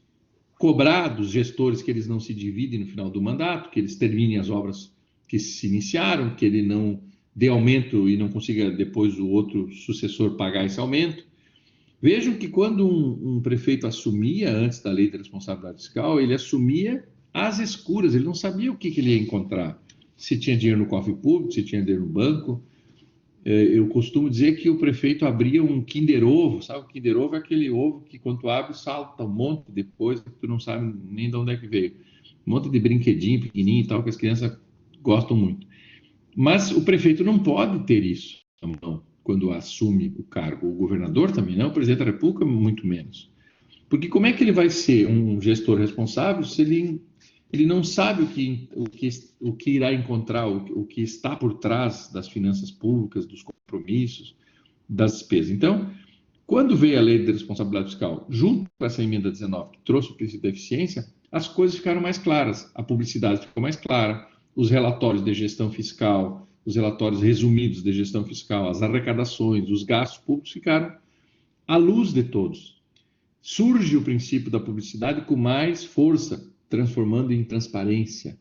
cobrar dos gestores que eles não se dividem no final do mandato, que eles terminem as obras que se iniciaram, que ele não dê aumento e não consiga depois o outro sucessor pagar esse aumento. Vejam que quando um prefeito assumia, antes da lei de responsabilidade fiscal, ele assumia às escuras, ele não sabia o que ele ia encontrar. Se tinha dinheiro no cofre público, se tinha dinheiro no banco. Eu costumo dizer que o prefeito abria um Kinder Ovo, sabe? O Kinder Ovo é aquele ovo que quando tu abre, salta um monte depois, que tu não sabe nem de onde é que veio. Um monte de brinquedinho pequenininho e tal, que as crianças gostam muito. Mas o prefeito não pode ter isso não, quando assume o cargo. O governador também não, o presidente da República muito menos. Porque como é que ele vai ser um gestor responsável se ele não sabe o que irá encontrar, o que está por trás das finanças públicas, dos compromissos, das despesas. Então, quando veio a lei de responsabilidade fiscal, junto com essa emenda 19, que trouxe o princípio da eficiência, as coisas ficaram mais claras, a publicidade ficou mais clara, os relatórios de gestão fiscal, os relatórios resumidos de gestão fiscal, as arrecadações, os gastos públicos ficaram à luz de todos. Surge o princípio da publicidade com mais força, transformando em transparência.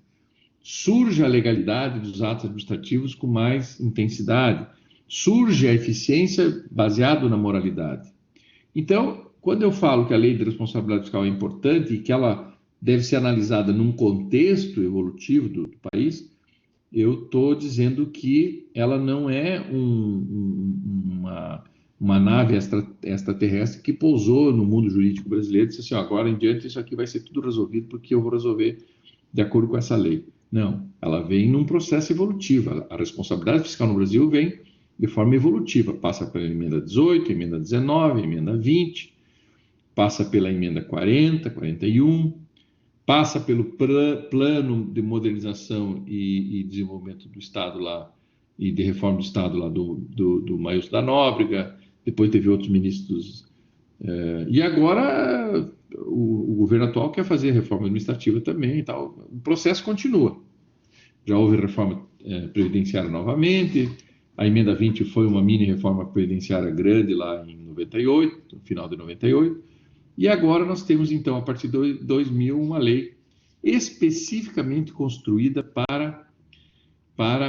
Surge a legalidade dos atos administrativos com mais intensidade. surge a eficiência baseado na moralidade. Então, quando eu falo que a lei de responsabilidade fiscal é importante e que ela deve ser analisada num contexto evolutivo do país, eu estou dizendo que ela não é uma nave extraterrestre que pousou no mundo jurídico brasileiro e disse assim, agora em diante isso aqui vai ser tudo resolvido porque eu vou resolver de acordo com essa lei. Não, ela vem num processo evolutivo. A responsabilidade fiscal no Brasil vem de forma evolutiva, passa pela emenda 18, emenda 19, emenda 20, passa pela emenda 40, 41, passa pelo plano de modernização e desenvolvimento do Estado lá, e de reforma do Estado lá do Maílson da Nóbrega, depois teve outros ministros, e agora o governo atual quer fazer reforma administrativa também e tal. O processo continua. Já houve reforma previdenciária novamente, a emenda 20 foi uma mini reforma previdenciária grande lá em 98, no final de 98, e agora nós temos então, a partir de 2000, uma lei especificamente construída para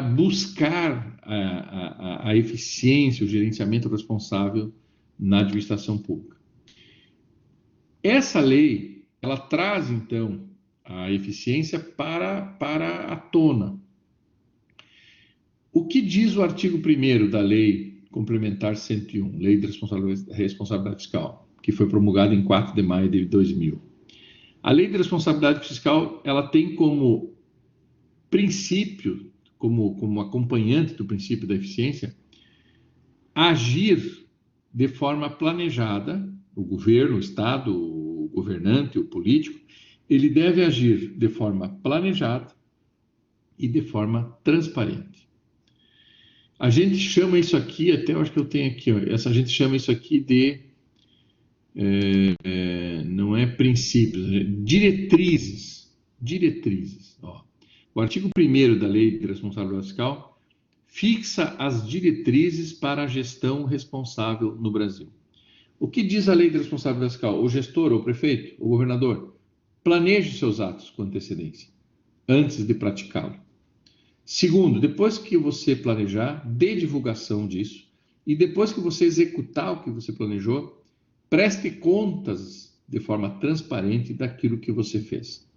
buscar a eficiência, o gerenciamento responsável na administração pública. Essa lei, ela traz, então, a eficiência para a tona. O que diz o artigo 1º da Lei Complementar 101, Lei de Responsabilidade Fiscal, que foi promulgada em 4 de maio de 2000? A Lei de Responsabilidade Fiscal, ela tem como princípio, como acompanhante do princípio da eficiência, agir de forma planejada. O governo, o Estado, o governante, o político, ele deve agir de forma planejada e de forma transparente. A gente chama isso aqui, até eu acho que eu tenho aqui, a gente chama isso aqui de, não é princípios, diretrizes. Diretrizes. Ó. O artigo 1º da Lei de Responsabilidade Fiscal fixa as diretrizes para a gestão responsável no Brasil. O que diz a Lei de Responsabilidade Fiscal? O gestor, o prefeito, o governador, planeje seus atos com antecedência, antes de praticá-lo. Segundo, depois que você planejar, dê divulgação disso. E depois que você executar o que você planejou, preste contas de forma transparente daquilo que você fez.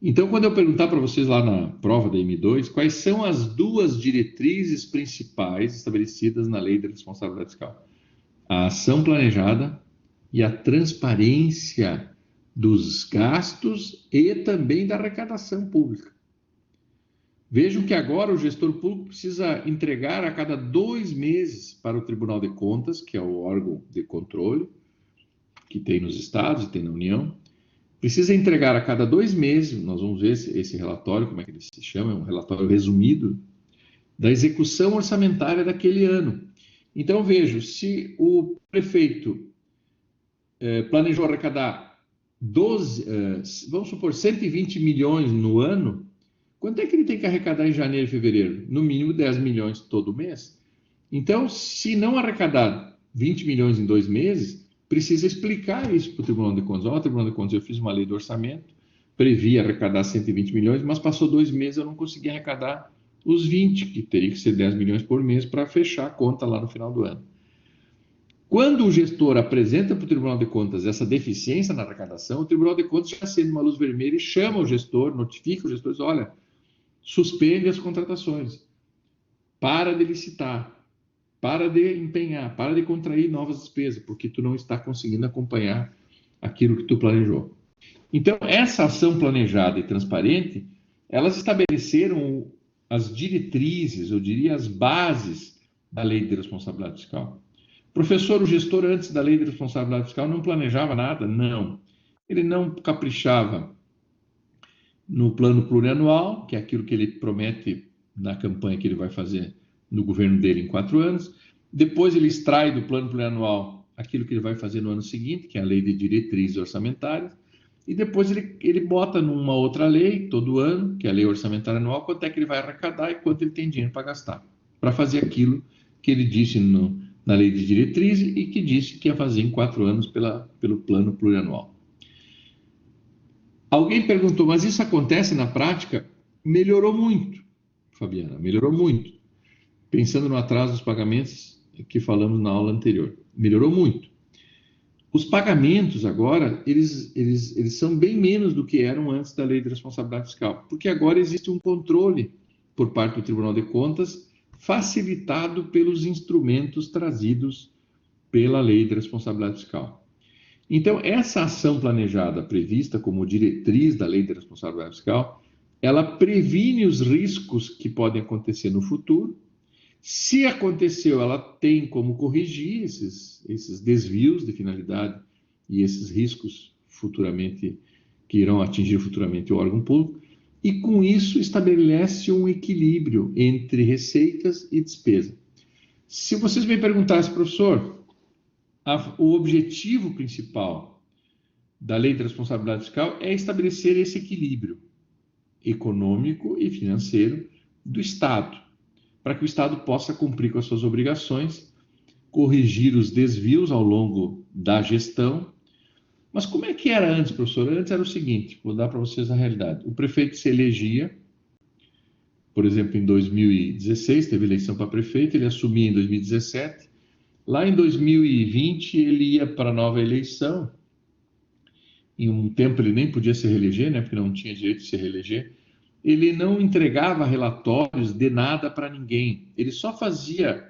Então, quando eu perguntar para vocês lá na prova da M2, quais são as 2 diretrizes principais estabelecidas na Lei de Responsabilidade Fiscal? A ação planejada e a transparência dos gastos e também da arrecadação pública. Vejam que agora o gestor público precisa entregar a cada 2 meses para o Tribunal de Contas, que é o órgão de controle que tem nos estados e tem na União, precisa entregar a cada 2 meses, nós vamos ver esse relatório, como é que ele se chama, é um relatório resumido, da execução orçamentária daquele ano. Então, vejo, se o prefeito planejou arrecadar vamos supor, 120 milhões no ano, quanto é que ele tem que arrecadar em janeiro e fevereiro? No mínimo 10 milhões todo mês. Então, se não arrecadar 20 milhões em 2 meses, precisa explicar isso para o Tribunal de Contas. Ó, Tribunal de Contas, eu fiz uma lei do orçamento, previ arrecadar 120 milhões, mas passou 2 meses eu não consegui arrecadar os 20, que teria que ser 10 milhões por mês para fechar a conta lá no final do ano. Quando o gestor apresenta para o Tribunal de Contas essa deficiência na arrecadação, o Tribunal de Contas já acende uma luz vermelha e chama o gestor, notifica o gestor, diz, olha, suspende as contratações, para de licitar, para de empenhar, para de contrair novas despesas, porque tu não está conseguindo acompanhar aquilo que tu planejou. Então, essa ação planejada e transparente, elas estabeleceram as diretrizes, eu diria as bases da Lei de Responsabilidade Fiscal. Professor, o gestor antes da Lei de Responsabilidade Fiscal não planejava nada? Não. Ele não caprichava no plano plurianual, que é aquilo que ele promete na campanha que ele vai fazer no governo dele em 4 anos. Depois ele extrai do plano plurianual aquilo que ele vai fazer no ano seguinte, que é a lei de diretrizes orçamentárias. E depois ele bota numa outra lei, todo ano, que é a lei orçamentária anual, quanto é que ele vai arrecadar e quanto ele tem dinheiro para gastar, para fazer aquilo que ele disse na lei de diretrizes e que disse que ia fazer em 4 anos pelo plano plurianual. Alguém perguntou, mas isso acontece na prática? Melhorou muito, Fabiana, melhorou muito. pensando no atraso dos pagamentos que falamos na aula anterior. Melhorou muito. Os pagamentos agora, eles são bem menos do que eram antes da Lei de Responsabilidade Fiscal, porque agora existe um controle por parte do Tribunal de Contas, facilitado pelos instrumentos trazidos pela Lei de Responsabilidade Fiscal. Então, essa ação planejada, prevista como diretriz da Lei de Responsabilidade Fiscal, ela previne os riscos que podem acontecer no futuro. Se aconteceu, ela tem como corrigir esses desvios de finalidade e esses riscos futuramente, que irão atingir futuramente o órgão público, e com isso estabelece um equilíbrio entre receitas e despesa. Se vocês me perguntassem, professor, o objetivo principal da Lei de Responsabilidade Fiscal é estabelecer esse equilíbrio econômico e financeiro do Estado, para que o Estado possa cumprir com as suas obrigações, corrigir os desvios ao longo da gestão. Mas como é que era antes, professor? Antes era o seguinte, vou dar para vocês a realidade. O prefeito se elegia, por exemplo, em 2016, teve eleição para prefeito, ele assumia em 2017. Lá em 2020, ele ia para a nova eleição. Em um tempo ele nem podia se reeleger, né, porque não tinha direito de se reeleger. Ele não entregava relatórios de nada para ninguém. Ele só fazia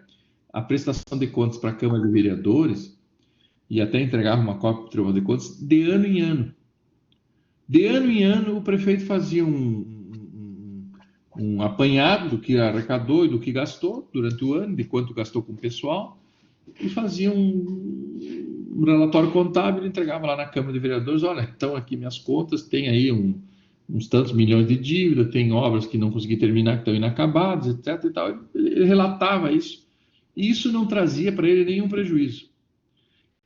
a prestação de contas para a Câmara de Vereadores e até entregava uma cópia para o Tribunal de Contas de ano em ano. De ano em ano, o prefeito fazia um apanhado do que arrecadou e do que gastou durante o ano, de quanto gastou com o pessoal, e fazia um relatório contábil e entregava lá na Câmara de Vereadores. Olha, então aqui minhas contas, tem aí uns tantos milhões de dívida, tem obras que não consegui terminar, que estão inacabadas, etc. E tal. Ele relatava isso. E isso não trazia para ele nenhum prejuízo.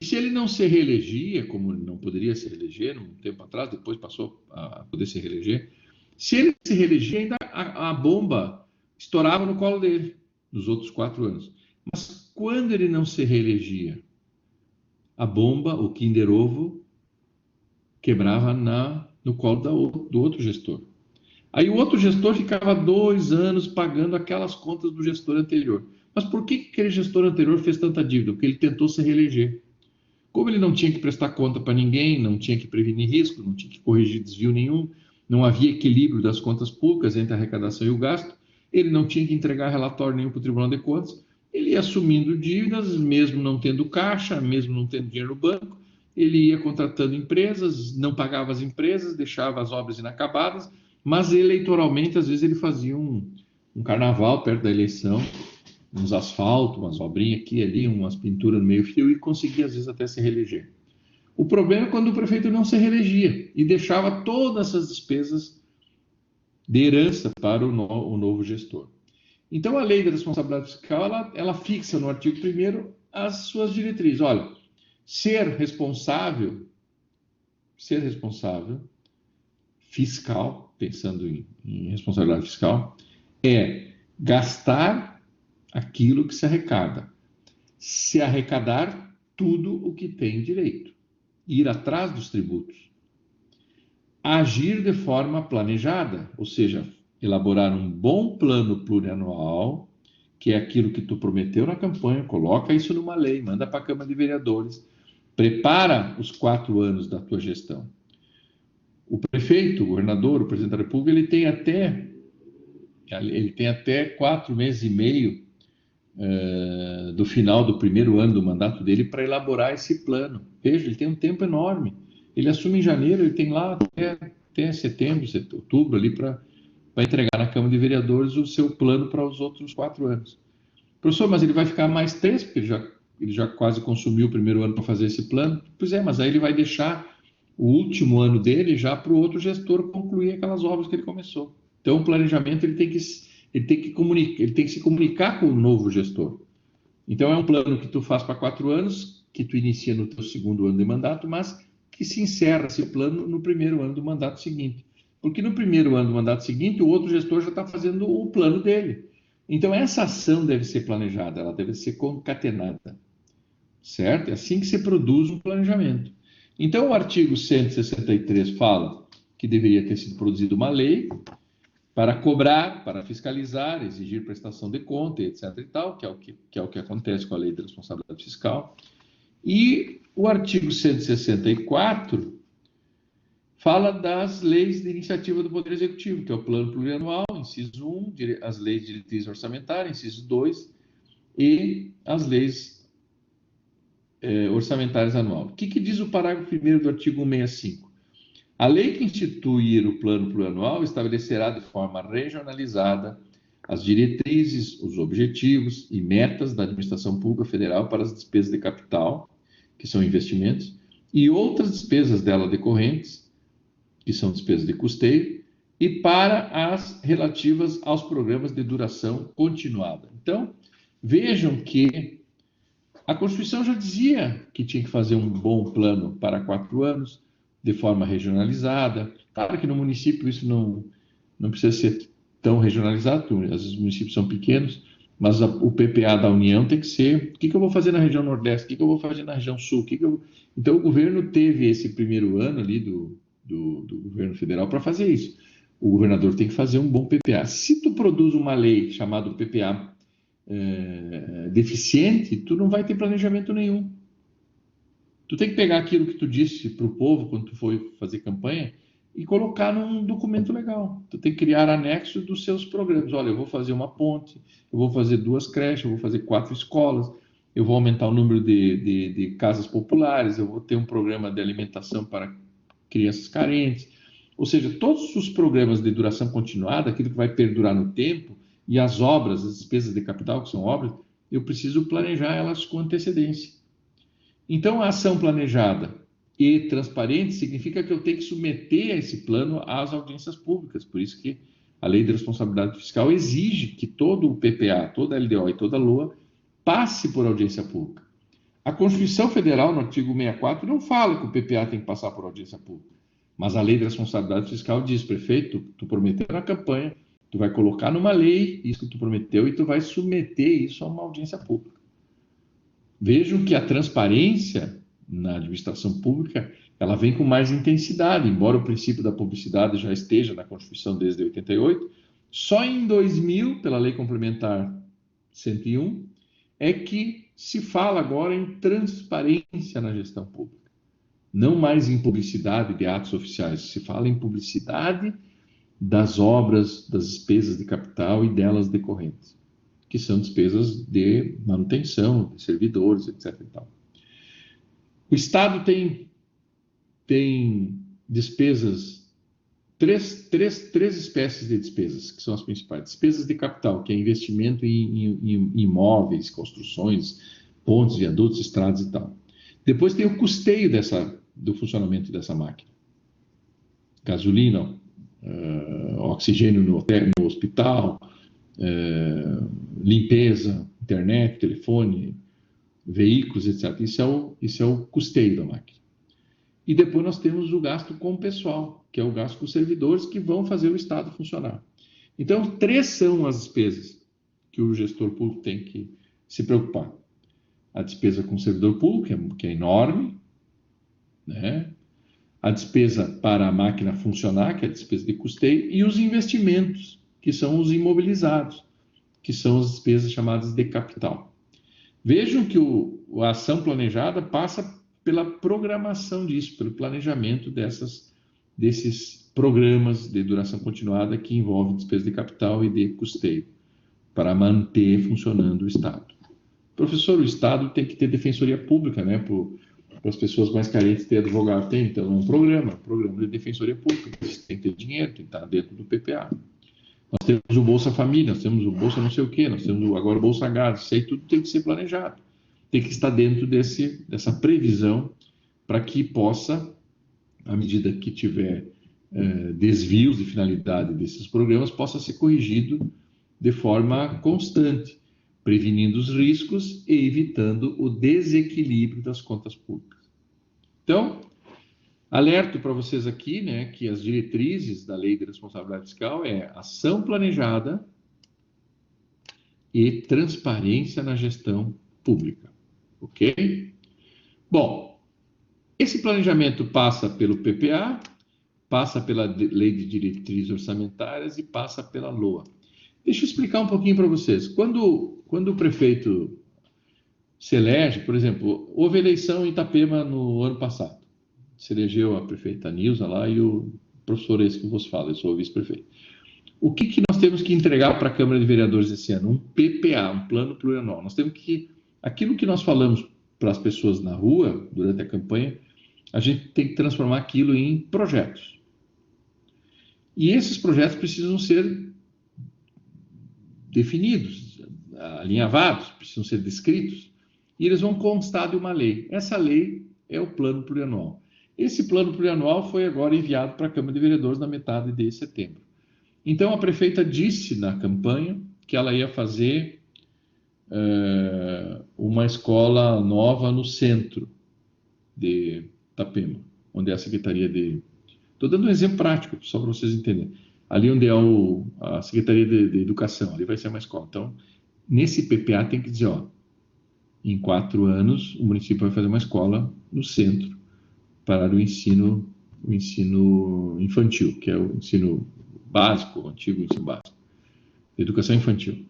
E se ele não se reelegia, como ele não poderia se reeleger um tempo atrás, depois passou a poder se reeleger, se ele se reelegia, ainda a bomba estourava no colo dele, nos outros 4 anos. Mas quando ele não se reelegia, a bomba, o Kinder Ovo, quebrava no colo do outro gestor. Aí o outro gestor ficava 2 anos pagando aquelas contas do gestor anterior. Mas por que aquele gestor anterior fez tanta dívida? Porque ele tentou se reeleger. Como ele não tinha que prestar conta para ninguém, não tinha que prevenir risco, não tinha que corrigir desvio nenhum, não havia equilíbrio das contas públicas entre a arrecadação e o gasto, ele não tinha que entregar relatório nenhum para o Tribunal de Contas, ele ia assumindo dívidas, mesmo não tendo caixa, mesmo não tendo dinheiro no banco, ele ia contratando empresas, não pagava as empresas, deixava as obras inacabadas, mas eleitoralmente, às vezes, ele fazia um carnaval perto da eleição, uns asfaltos, umas obrinhas aqui e ali, umas pinturas no meio-fio, e conseguia, às vezes, até se reeleger. O problema é quando o prefeito não se reelegia e deixava todas essas despesas de herança para o novo gestor. Então, a Lei da Responsabilidade Fiscal, ela fixa no artigo 1º as suas diretrizes. Olha, ser responsável fiscal, pensando em responsabilidade fiscal, é gastar aquilo que se arrecada, se arrecadar tudo o que tem direito, ir atrás dos tributos, agir de forma planejada, ou seja, elaborar um bom plano plurianual, que é aquilo que tu prometeu na campanha, coloca isso numa lei, manda para a Câmara de Vereadores, prepara os 4 anos da tua gestão. O prefeito, o governador, o presidente da República, ele tem até 4 meses e meio do final do 1º ano do mandato dele para elaborar esse plano. Veja, ele tem um tempo enorme. Ele assume em janeiro, ele tem lá até setembro, outubro ali para entregar na Câmara de Vereadores o seu plano para os outros 4 anos. Professor, mas ele vai ficar mais 3, porque ele já quase consumiu o 1º ano para fazer esse plano? Pois é, mas aí ele vai deixar o último ano dele já para o outro gestor concluir aquelas obras que ele começou. Então, o planejamento ele tem que se comunicar com o novo gestor. Então, é um plano que tu faz para 4 anos, que tu inicia no teu 2º ano de mandato, mas que se encerra esse plano no 1º ano do mandato seguinte. Porque no 1º ano do mandato seguinte, o outro gestor já está fazendo o plano dele. Então, essa ação deve ser planejada, ela deve ser concatenada, certo? É assim que se produz um planejamento. Então, o artigo 163 fala que deveria ter sido produzida uma lei, para cobrar, para fiscalizar, exigir prestação de conta, etc. e tal, que é o que acontece com a Lei de Responsabilidade Fiscal. E o artigo 164 fala das leis de iniciativa do Poder Executivo, que é o Plano Plurianual, inciso 1, as leis de diretriz orçamentária, inciso 2, e as leis orçamentárias anual. O que diz o parágrafo 1º do artigo 165? A lei que instituir o Plano Plurianual estabelecerá de forma regionalizada as diretrizes, os objetivos e metas da administração pública federal para as despesas de capital, que são investimentos, e outras despesas dela decorrentes, que são despesas de custeio, e para as relativas aos programas de duração continuada. Então, vejam que a Constituição já dizia que tinha que fazer um bom plano para 4 anos, de forma regionalizada. Claro que no município isso não precisa ser tão regionalizado, porque às vezes os municípios são pequenos, mas o PPA da União tem que ser, o que eu vou fazer na região Nordeste, o que eu vou fazer na região Sul, Então o governo teve esse primeiro ano ali do governo federal para fazer isso. O governador tem que fazer um bom PPA. Se tu produz uma lei chamada PPA deficiente, tu não vai ter planejamento nenhum. Tu tem que pegar aquilo que tu disse para o povo quando tu foi fazer campanha e colocar num documento legal. Tu tem que criar anexo dos seus programas. Olha, eu vou fazer uma ponte, eu vou fazer 2 creches, eu vou fazer 4 escolas, eu vou aumentar o número de casas populares, eu vou ter um programa de alimentação para crianças carentes. Ou seja, todos os programas de duração continuada, aquilo que vai perdurar no tempo, e as obras, as despesas de capital, que são obras, eu preciso planejar elas com antecedência. Então, a ação planejada e transparente significa que eu tenho que submeter esse plano às audiências públicas. Por isso que a Lei de Responsabilidade Fiscal exige que todo o PPA, toda a LDO e toda a LOA passe por audiência pública. A Constituição Federal, no artigo 64, não fala que o PPA tem que passar por audiência pública. Mas a Lei de Responsabilidade Fiscal diz, prefeito, tu prometeu na campanha, tu vai colocar numa lei isso que tu prometeu e tu vai submeter isso a uma audiência pública. Vejam que a transparência na administração pública, ela vem com mais intensidade, embora o princípio da publicidade já esteja na Constituição desde 88, só em 2000, pela Lei Complementar 101, é que se fala agora em transparência na gestão pública. Não mais em publicidade de atos oficiais, se fala em publicidade das obras, das despesas de capital e delas decorrentes, que são despesas de manutenção, de servidores, etc. e tal. O Estado tem despesas, três espécies de despesas, que são as principais. Despesas de capital, que é investimento em imóveis, construções, pontes, viadutos, estradas e tal. Depois tem o custeio do funcionamento dessa máquina. Gasolina, oxigênio no hospital, limpeza, internet, telefone, veículos, etc. Isso é o custeio da máquina. E depois nós temos o gasto com o pessoal, que é o gasto com os servidores que vão fazer o Estado funcionar. Então, 3 são as despesas que o gestor público tem que se preocupar. A despesa com o servidor público, que é enorme, né? A despesa para a máquina funcionar, que é a despesa de custeio, e os investimentos, que são os imobilizados, que são as despesas chamadas de capital. Vejam que a ação planejada passa pela programação disso, pelo planejamento desses programas de duração continuada que envolvem despesa de capital e de custeio, para manter funcionando o Estado. Professor, o Estado tem que ter defensoria pública, né, para as pessoas mais carentes ter advogado. Tem, então, um programa de defensoria pública, tem que ter dinheiro, tem que estar dentro do PPA. Nós temos o Bolsa Família, nós temos o Bolsa não sei o quê, nós temos agora o Bolsa Gás, isso aí tudo tem que ser planejado. Tem que estar dentro dessa previsão para que possa, à medida que tiver desvios de finalidade desses programas, possa ser corrigido de forma constante, prevenindo os riscos e evitando o desequilíbrio das contas públicas. Então, alerto para vocês aqui, né, que as diretrizes da Lei de Responsabilidade Fiscal é ação planejada e transparência na gestão pública, ok? Bom, esse planejamento passa pelo PPA, passa pela Lei de Diretrizes Orçamentárias e passa pela LOA. Deixa eu explicar um pouquinho para vocês. Quando o prefeito se elege, por exemplo, houve eleição em Itapema no ano passado. Se elegeu a prefeita Nilza lá e o professor esse que vos fala, eu sou o vice-prefeito. O que nós temos que entregar para a Câmara de Vereadores esse ano? Um PPA, um plano plurianual. Nós temos que, aquilo que nós falamos para as pessoas na rua, durante a campanha, a gente tem que transformar aquilo em projetos. E esses projetos precisam ser definidos, alinhavados, precisam ser descritos, e eles vão constar de uma lei. Essa lei é o plano plurianual. Esse plano plurianual foi agora enviado para a Câmara de Vereadores na metade de setembro. Então, a prefeita disse na campanha que ela ia fazer uma escola nova no centro de Itapema, onde é a Secretaria de... Estou dando um exemplo prático, só para vocês entenderem. Ali onde é a Secretaria de Educação, ali vai ser uma escola. Então, nesse PPA tem que dizer, ó, em 4 anos, o município vai fazer uma escola no centro para o ensino infantil, que é o ensino básico, o antigo ensino básico, educação infantil.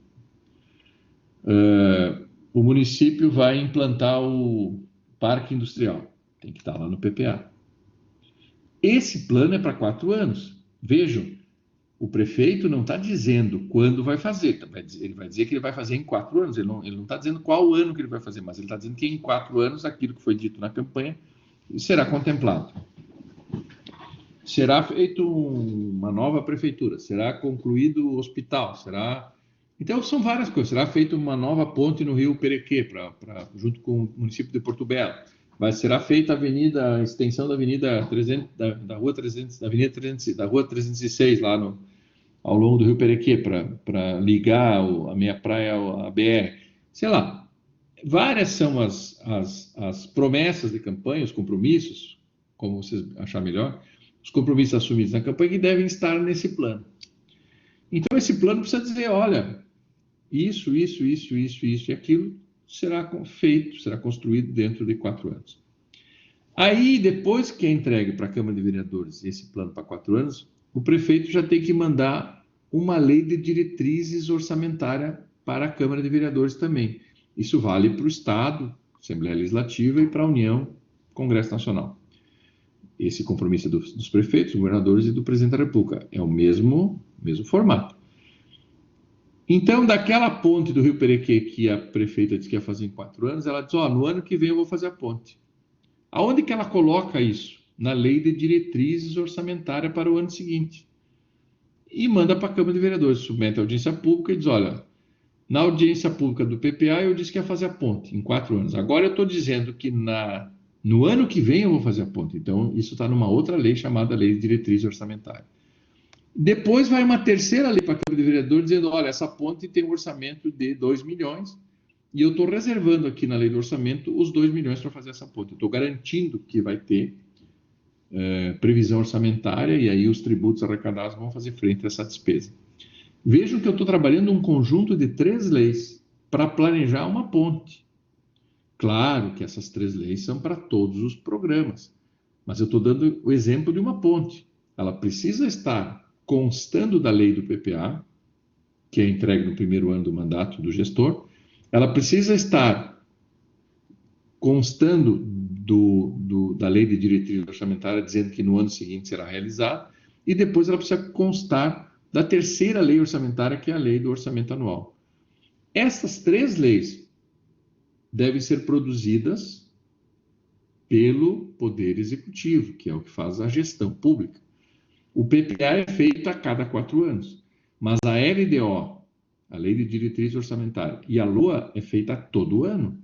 O município vai implantar o parque industrial, tem que estar lá no PPA. Esse plano é para 4 anos. Vejam, o prefeito não está dizendo quando vai fazer, ele vai dizer que ele vai fazer em 4 anos, ele não está dizendo qual ano que ele vai fazer, mas ele está dizendo que em 4 anos aquilo que foi dito na campanha será contemplado. Será feito uma nova prefeitura, será concluído o hospital, Então, são várias coisas. Será feita uma nova ponte no Rio Perequê, junto com o município de Porto Belo. Será feita a extensão da Avenida 300, da Rua 300, da Avenida 300, da Rua 306, lá ao longo do Rio Perequê, para ligar a meia praia à BR. Sei lá, várias são as promessas de campanha, os compromissos, como vocês achar melhor, os compromissos assumidos na campanha que devem estar nesse plano. Então, esse plano precisa dizer, olha, isso e aquilo será feito, será construído dentro de 4 anos. Aí, depois que é entregue para a Câmara de Vereadores esse plano para 4 anos, o prefeito já tem que mandar uma lei de diretrizes orçamentária para a Câmara de Vereadores também. Isso vale para o Estado, Assembleia Legislativa, e para a União, Congresso Nacional. Esse compromisso é dos prefeitos, governadores e do presidente da República. É o mesmo formato. Então, daquela ponte do Rio Perequê que a prefeita disse que ia fazer em 4 anos, ela diz, no ano que vem eu vou fazer a ponte. Aonde que ela coloca isso? Na lei de diretrizes orçamentárias para o ano seguinte. E manda para a Câmara de Vereadores, submete a audiência pública e diz, olha, na audiência pública do PPA eu disse que ia fazer a ponte em 4 anos. Agora eu estou dizendo que no ano que vem eu vou fazer a ponte. Então, isso está numa outra lei chamada Lei de Diretrizes Orçamentárias. Depois vai uma terceira lei para a Câmara de Vereadores dizendo, olha, essa ponte tem um orçamento de 2 milhões e eu estou reservando aqui na lei do orçamento os 2 milhões para fazer essa ponte. Eu estou garantindo que vai ter previsão orçamentária e aí os tributos arrecadados vão fazer frente a essa despesa. Vejam que eu estou trabalhando um conjunto de 3 leis para planejar uma ponte. Claro que essas 3 leis são para todos os programas, mas eu estou dando o exemplo de uma ponte. Ela precisa estar constando da lei do PPA, que é entregue no primeiro ano do mandato do gestor, ela precisa estar constando da lei de diretriz orçamentária, dizendo que no ano seguinte será realizada, e depois ela precisa constar da terceira lei orçamentária, que é a lei do orçamento anual. Essas 3 leis devem ser produzidas pelo Poder Executivo, que é o que faz a gestão pública. O PPA é feito a cada 4 anos, mas a LDO, a Lei de Diretriz Orçamentária, e a LOA é feita todo ano.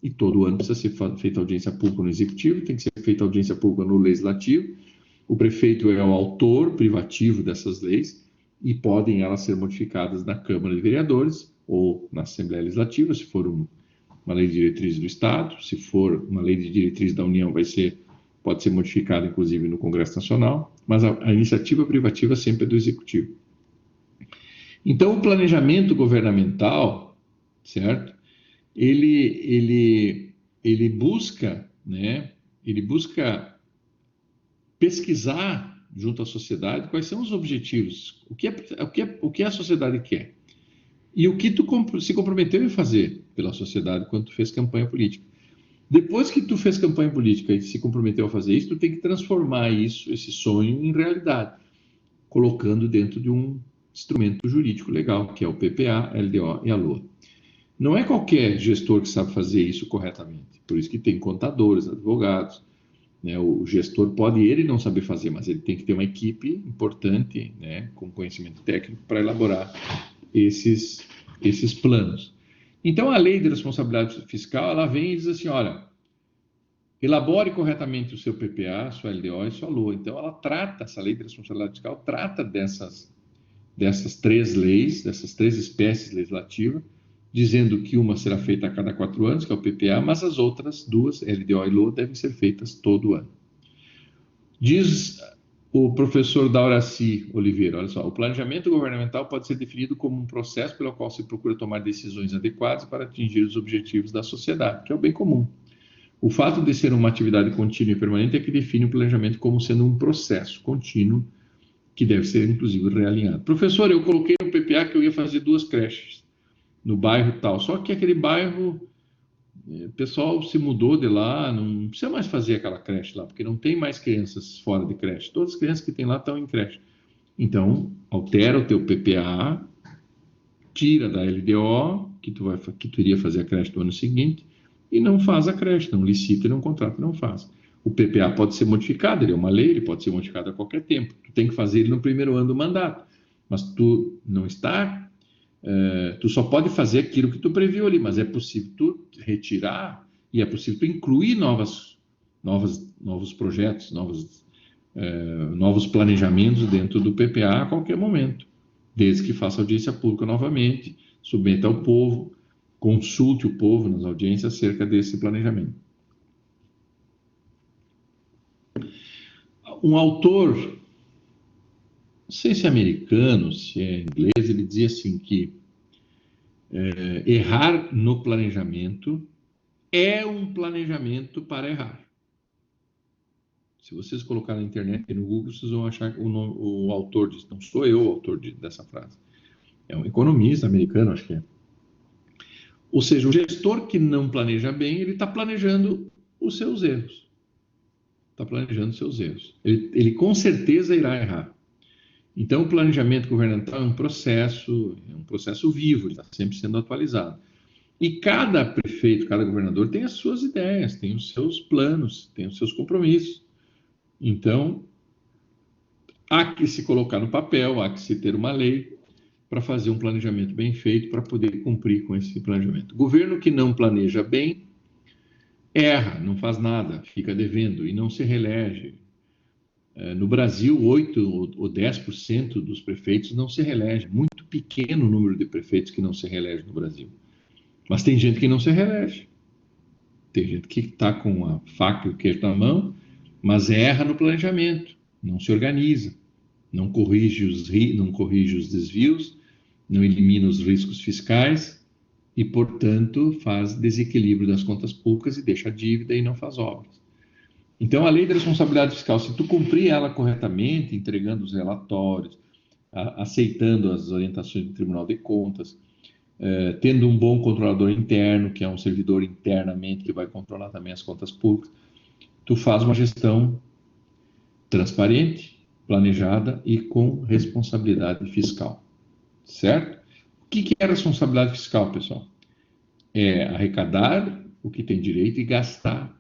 E todo ano precisa ser feita audiência pública no Executivo, tem que ser feita audiência pública no Legislativo. O prefeito é o autor privativo dessas leis e podem elas ser modificadas na Câmara de Vereadores ou na Assembleia Legislativa, se for uma lei de diretriz do Estado, se for uma lei de diretriz da União, pode ser modificada, inclusive, no Congresso Nacional, mas a iniciativa privativa sempre é do Executivo. Então, o planejamento governamental, certo? Ele busca pesquisar junto à sociedade quais são os objetivos, o que a sociedade quer e o que tu se comprometeu em fazer pela sociedade quando tu fez campanha política. Depois que tu fez campanha política e se comprometeu a fazer isso, tu tem que transformar isso, esse sonho, em realidade, colocando dentro de um instrumento jurídico legal, que é o PPA, LDO e a LOA. Não é qualquer gestor que sabe fazer isso corretamente. Por isso que tem contadores, advogados, né? O gestor pode ele não saber fazer, mas ele tem que ter uma equipe importante, né, com conhecimento técnico para elaborar esses planos. Então, a lei de responsabilidade fiscal, ela vem e diz assim, olha, elabore corretamente o seu PPA, sua LDO e sua LOA. Então, ela trata, essa lei de responsabilidade fiscal, trata dessas três leis, dessas três espécies legislativas, dizendo que uma será feita a cada 4 anos, que é o PPA, mas as outras duas, LDO e LOA, devem ser feitas todo ano. Diz o professor Dauraci Oliveira, olha só, o planejamento governamental pode ser definido como um processo pelo qual se procura tomar decisões adequadas para atingir os objetivos da sociedade, que é o bem comum. O fato de ser uma atividade contínua e permanente é que define o planejamento como sendo um processo contínuo que deve ser, inclusive, realinhado. Professor, eu coloquei no PPA que eu ia fazer 2 creches no bairro tal, só que aquele bairro, o pessoal se mudou de lá, não precisa mais fazer aquela creche lá, porque não tem mais crianças fora de creche, todas as crianças que tem lá estão em creche. Então, altera o teu PPA, tira da LDO, que tu iria fazer a creche do ano seguinte, e não faz a creche, não licita e não contrata, não faz. O PPA pode ser modificado, ele é uma lei, ele pode ser modificado a qualquer tempo. Tu tem que fazer ele no primeiro ano do mandato, mas tu não está... tu só pode fazer aquilo que tu previu ali, mas é possível tu retirar e é possível tu incluir novos projetos, novos planejamentos dentro do PPA a qualquer momento, desde que faça audiência pública novamente, submeta ao povo, consulte o povo nas audiências acerca desse planejamento. Um autor, não sei se é americano, se é inglês, ele dizia assim que errar no planejamento é um planejamento para errar. Se vocês colocarem na internet e no Google, vocês vão achar que o autor disso. Não sou eu o autor dessa frase. É um economista americano, acho que é. Ou seja, o gestor que não planeja bem, ele está planejando os seus erros. Está planejando os seus erros. Ele com certeza irá errar. Então, o planejamento governamental é um processo vivo, ele está sempre sendo atualizado. E cada prefeito, cada governador tem as suas ideias, tem os seus planos, tem os seus compromissos. Então, há que se colocar no papel, há que se ter uma lei para fazer um planejamento bem feito, para poder cumprir com esse planejamento. O governo que não planeja bem, erra, não faz nada, fica devendo e não se reelege. No Brasil, 8 ou 10% dos prefeitos não se reelegem. Muito pequeno o número de prefeitos que não se reelegem no Brasil. Mas tem gente que não se reelege. Tem gente que está com a faca e o queijo na mão, mas erra no planejamento, não se organiza, não corrige os desvios, não elimina os riscos fiscais e, portanto, faz desequilíbrio das contas públicas e deixa a dívida e não faz obras. Então, a lei de responsabilidade fiscal, se tu cumprir ela corretamente, entregando os relatórios, aceitando as orientações do Tribunal de Contas, tendo um bom controlador interno, que é um servidor internamente que vai controlar também as contas públicas, tu faz uma gestão transparente, planejada e com responsabilidade fiscal. Certo? O que é responsabilidade fiscal, pessoal? É arrecadar o que tem direito e gastar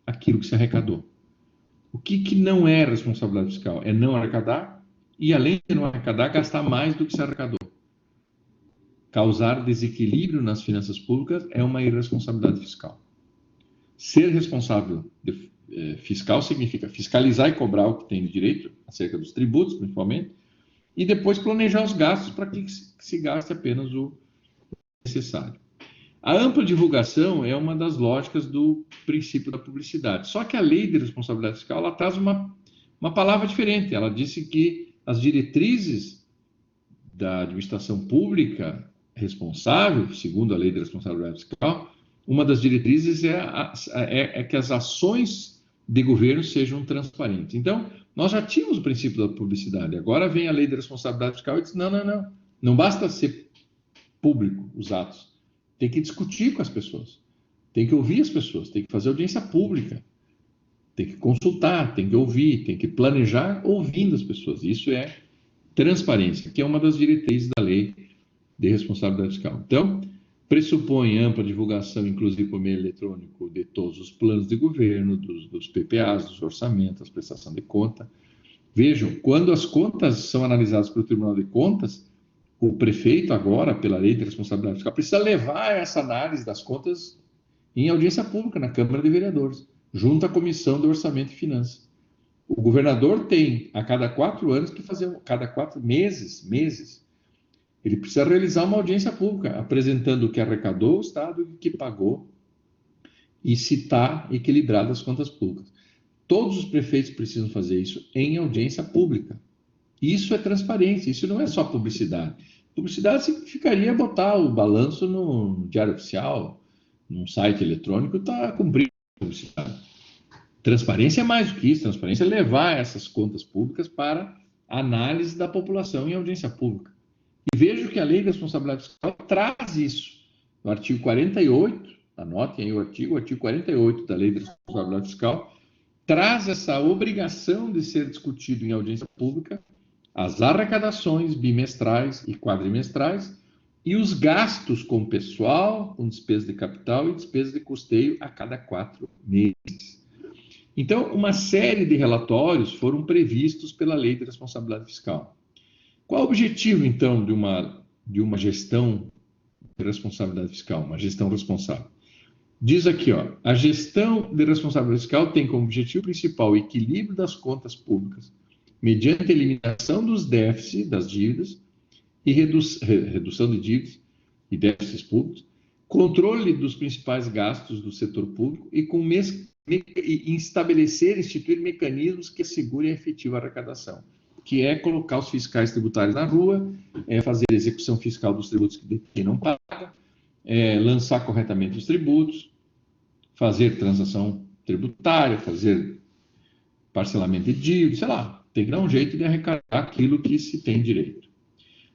aquilo que se arrecadou. O que não é responsabilidade fiscal? É não arrecadar e, além de não arrecadar, gastar mais do que se arrecadou. Causar desequilíbrio nas finanças públicas é uma irresponsabilidade fiscal. Ser responsável fiscal significa fiscalizar e cobrar o que tem de direito, acerca dos tributos, principalmente, e depois planejar os gastos para que se gaste apenas o necessário. A ampla divulgação é uma das lógicas do princípio da publicidade. Só que a lei de responsabilidade fiscal ela traz uma palavra diferente. Ela disse que as diretrizes da administração pública responsável, segundo a lei de responsabilidade fiscal, uma das diretrizes é que as ações de governo sejam transparentes. Então, Nós já tínhamos o princípio da publicidade. Agora vem a lei de responsabilidade fiscal e diz: não, não, não. Não basta ser público os atos. Tem que discutir com as pessoas. Tem que ouvir as pessoas. Tem que fazer audiência pública. Tem que consultar, tem que ouvir, tem que planejar ouvindo as pessoas. Isso é transparência, que é uma das diretrizes da lei de responsabilidade fiscal. Então, pressupõe ampla divulgação, inclusive por meio eletrônico, de todos os planos de governo, dos PPAs, dos orçamentos, prestação de conta. Vejam, quando as contas são analisadas pelo Tribunal de Contas, o prefeito agora, pela lei de responsabilidade fiscal, precisa levar essa análise das contas em audiência pública na Câmara de Vereadores, junto à Comissão de Orçamento e Finanças. O governador tem, a cada 4 anos, que fazer, cada 4 meses, ele precisa realizar uma audiência pública, apresentando o que arrecadou o Estado e o que pagou, e se está equilibrado as contas públicas. Todos os prefeitos precisam fazer isso em audiência pública. Isso é transparência, isso não é só publicidade. Publicidade significaria botar o balanço no Diário Oficial, num site eletrônico, está cumprindo a publicidade. Transparência é mais do que isso, transparência é levar essas contas públicas para análise da população em audiência pública. E vejo que a Lei de Responsabilidade Fiscal traz isso. No artigo 48, anotem aí o artigo 48 da Lei de Responsabilidade Fiscal, traz essa obrigação de ser discutido em audiência pública as arrecadações bimestrais e quadrimestrais e os gastos com pessoal, com despesa de capital e despesa de custeio a cada 4 meses. Então, uma série de relatórios foram previstos pela Lei de Responsabilidade Fiscal. Qual o objetivo, então, de uma gestão de responsabilidade fiscal, uma gestão responsável? Diz aqui, ó, a gestão de responsabilidade fiscal tem como objetivo principal o equilíbrio das contas públicas, mediante a eliminação dos déficits, das dívidas, e redução de dívidas e déficits públicos, controle dos principais gastos do setor público e instituir mecanismos que assegurem a efetiva arrecadação, que é colocar os fiscais tributários na rua, fazer a execução fiscal dos tributos que quem não paga, lançar corretamente os tributos, fazer transação tributária, fazer parcelamento de dívidas, sei lá, tem que dar um jeito de arrecadar aquilo que se tem direito.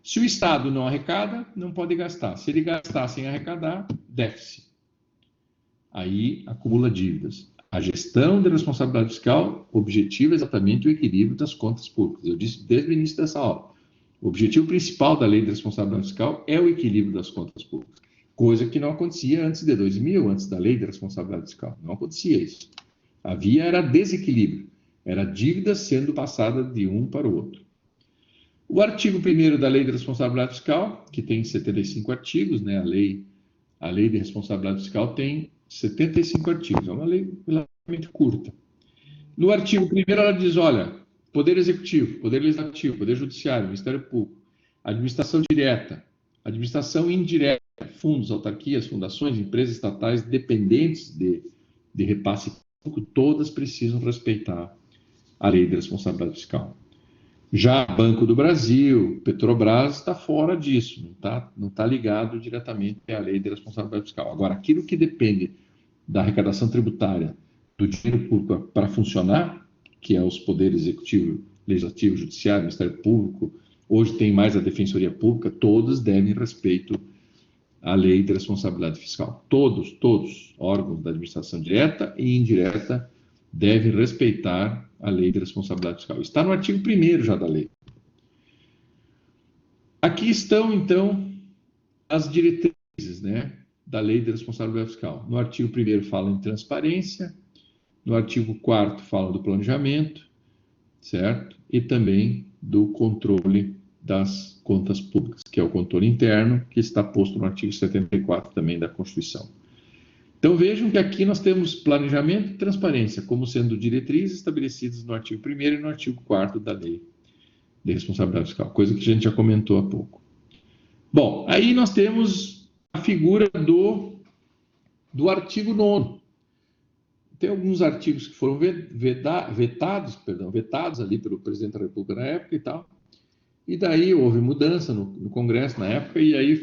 Se o Estado não arrecada, não pode gastar. Se ele gastar sem arrecadar, déficit. Aí acumula dívidas. A gestão de responsabilidade fiscal, o objetivo é exatamente o equilíbrio das contas públicas. Eu disse desde o início dessa aula. O objetivo principal da Lei de Responsabilidade Fiscal é o equilíbrio das contas públicas. Coisa que não acontecia antes de 2000, antes da Lei de Responsabilidade Fiscal. Não acontecia isso. Era desequilíbrio. Era dívida sendo passada de um para o outro. O artigo 1º da Lei de Responsabilidade Fiscal, que tem 75 artigos, né? A lei de Responsabilidade Fiscal tem 75 artigos, é uma lei relativamente curta. No artigo 1º ela diz, olha, Poder Executivo, Poder Legislativo, Poder Judiciário, Ministério Público, Administração Direta, Administração Indireta, fundos, autarquias, fundações, empresas estatais dependentes de repasse público, todas precisam respeitar a Lei de Responsabilidade Fiscal. Já Banco do Brasil, Petrobras está fora disso, não tá ligado diretamente à Lei de Responsabilidade Fiscal. Agora, aquilo que depende da arrecadação tributária, do dinheiro público para funcionar, que é os poderes executivo, legislativo, judiciário, Ministério Público, hoje tem mais a Defensoria Pública, todos devem respeito à Lei de Responsabilidade Fiscal. Todos, órgãos da administração direta e indireta, devem respeitar a Lei de Responsabilidade Fiscal. Está no artigo 1º já da lei. Aqui estão, então, as diretrizes, né, da Lei de Responsabilidade Fiscal. No artigo 1º fala em transparência, no artigo 4º fala do planejamento, certo? E também do controle das contas públicas, que é o controle interno, que está posto no artigo 74 também da Constituição. Então vejam que aqui nós temos planejamento e transparência como sendo diretrizes estabelecidas no artigo 1º e no artigo 4º da Lei de Responsabilidade Fiscal, coisa que a gente já comentou há pouco. Bom, aí nós temos a figura do artigo 9º. Tem alguns artigos que foram vetados ali pelo presidente da República na época e tal, e daí houve mudança no Congresso na época, e aí a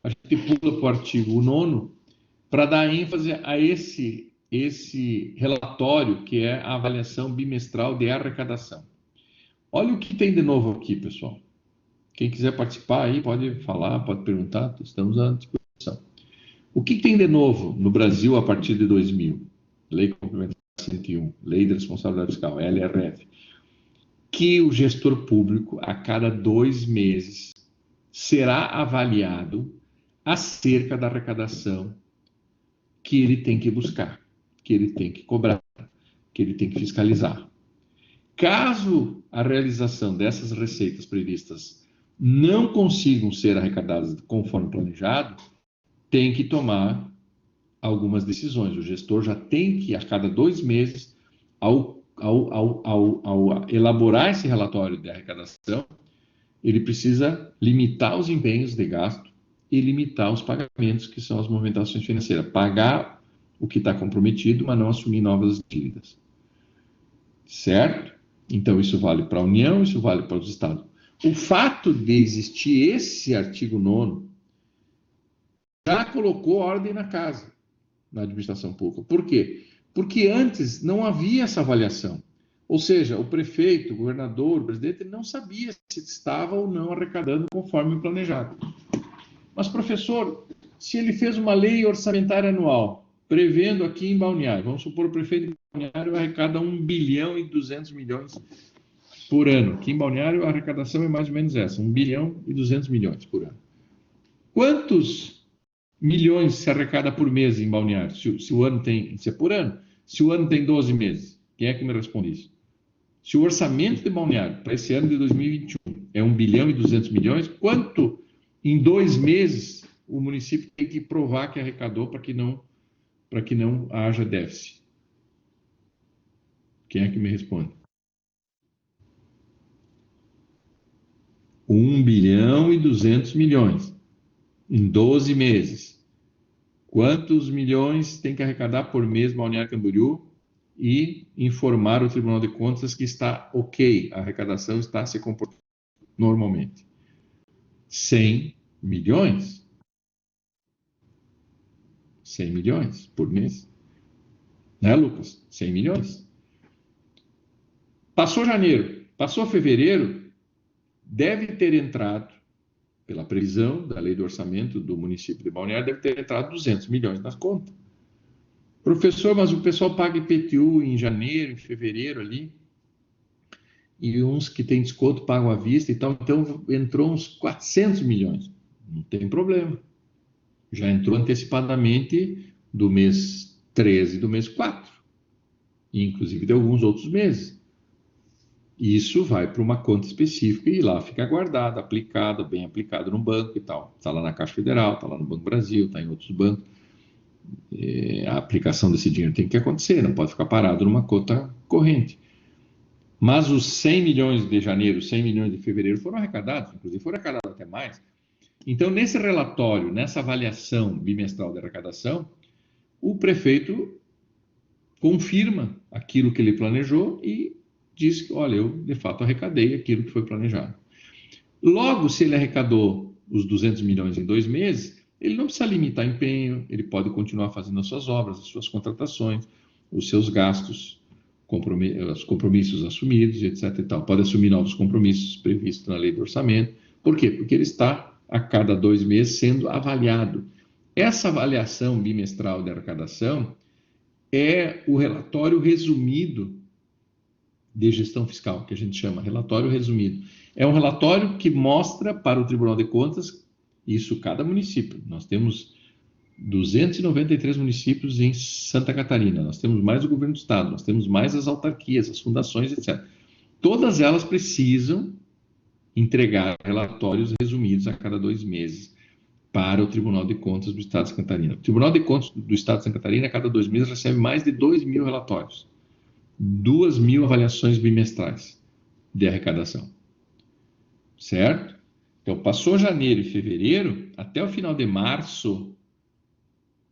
gente pula para o artigo 9º, para dar ênfase a esse esse relatório, que é a avaliação bimestral de arrecadação. Olha o que tem de novo aqui, pessoal. Quem quiser participar aí pode falar, pode perguntar, estamos à disposição. O que tem de novo no Brasil a partir de 2000? Lei Complementar 101, Lei de Responsabilidade Fiscal, LRF, que o gestor público, a cada 2 meses, será avaliado acerca da arrecadação que ele tem que buscar, que ele tem que cobrar, que ele tem que fiscalizar. Caso a realização dessas receitas previstas não consigam ser arrecadadas conforme planejado, tem que tomar algumas decisões. O gestor já tem que, a cada 2 meses, ao elaborar esse relatório de arrecadação, ele precisa limitar os empenhos de gasto e limitar os pagamentos, que são as movimentações financeiras. Pagar o que está comprometido, mas não assumir novas dívidas. Certo? Então, isso vale para a União, isso vale para os Estados. O fato de existir esse artigo 9º já colocou ordem na casa, na administração pública. Por quê? Porque antes não havia essa avaliação. Ou seja, o prefeito, o governador, o presidente não sabia se estava ou não arrecadando conforme planejado. Mas, professor, se ele fez uma lei orçamentária anual, prevendo aqui em Balneário, vamos supor o prefeito de Balneário arrecada 1 bilhão e 200 milhões por ano. Aqui em Balneário a arrecadação é mais ou menos essa, 1 bilhão e 200 milhões por ano. Quantos milhões se arrecada por mês em Balneário? Se o ano tem, se é por ano, se o ano tem 12 meses, quem é que me responde isso? Se o orçamento de Balneário para esse ano de 2021 é 1 bilhão e 200 milhões, quanto em 2 meses o município tem que provar que arrecadou para que não haja déficit? Quem é que me responde? 1 bilhão e 200 milhões em 12 meses. Quantos milhões tem que arrecadar por mês Balneário Camboriú e informar o Tribunal de Contas que está ok, a arrecadação está se comportando normalmente? 100 milhões. 100 milhões por mês. Né, Lucas? 100 milhões. Passou janeiro, passou fevereiro, deve ter entrado, pela previsão da lei do orçamento do município de Balneário, deve ter entrado 200 milhões nas contas. Professor, mas o pessoal paga IPTU em janeiro, em fevereiro ali, e uns que têm desconto pagam à vista e tal, então entrou uns 400 milhões. Não tem problema. Já entrou antecipadamente do mês 13 e do mês 4, inclusive de alguns outros meses. Isso vai para uma conta específica e lá fica guardado, aplicado, bem aplicado no banco e tal. Está lá na Caixa Federal, está lá no Banco Brasil, está em outros bancos. A aplicação desse dinheiro tem que acontecer, não pode ficar parado numa conta corrente. Mas os 100 milhões de janeiro, 100 milhões de fevereiro foram arrecadados, inclusive foram arrecadados até mais. Então, nesse relatório, nessa avaliação bimestral de arrecadação, o prefeito confirma aquilo que ele planejou e diz que, olha, eu de fato arrecadei aquilo que foi planejado. Logo, se ele arrecadou os 200 milhões em 2 meses, ele não precisa limitar empenho, ele pode continuar fazendo as suas obras, as suas contratações, os seus gastos, os compromissos assumidos, etc. e tal. Pode assumir novos compromissos previstos na lei do orçamento. Por quê? Porque ele está, a cada 2 meses, sendo avaliado. Essa avaliação bimestral de arrecadação é o relatório resumido de gestão fiscal, que a gente chama relatório resumido. É um relatório que mostra para o Tribunal de Contas, isso cada município. Nós temos 293 municípios em Santa Catarina, nós temos mais o governo do estado, nós temos mais as autarquias, as fundações, etc. Todas elas precisam entregar relatórios resumidos a cada 2 meses para o Tribunal de Contas do Estado de Santa Catarina. O Tribunal de Contas do Estado de Santa Catarina, a cada 2 meses, recebe mais de 2.000 relatórios. 2.000 avaliações bimestrais de arrecadação. Certo? Então, passou janeiro e fevereiro, até o final de março,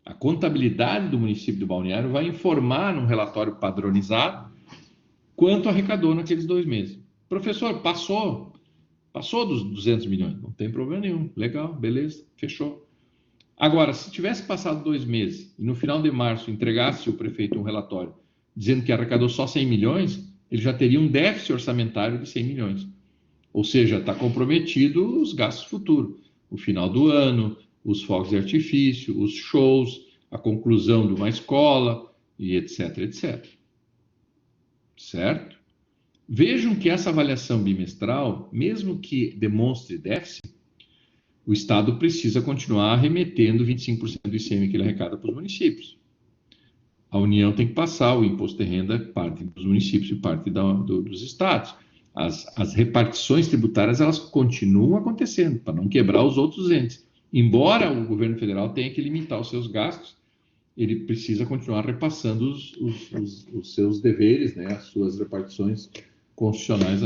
a contabilidade do município de Balneário vai informar num relatório padronizado quanto arrecadou naqueles 2 meses. Professor, passou dos 200 milhões? Não tem problema nenhum. Legal, beleza, fechou. Agora, se tivesse passado 2 meses e no final de março entregasse o prefeito um relatório dizendo que arrecadou só 100 milhões, ele já teria um déficit orçamentário de 100 milhões. Ou seja, está comprometido os gastos futuros. O final do ano, os fogos de artifício, os shows, a conclusão de uma escola e etc, etc. Certo? Vejam que essa avaliação bimestral, mesmo que demonstre déficit, o Estado precisa continuar remetendo 25% do ICM que ele arrecada para os municípios. A União tem que passar o imposto de renda, parte dos municípios e parte dos estados. As repartições tributárias, elas continuam acontecendo, para não quebrar os outros entes. Embora o governo federal tenha que limitar os seus gastos, ele precisa continuar repassando os seus deveres, né, as suas repartições constitucionais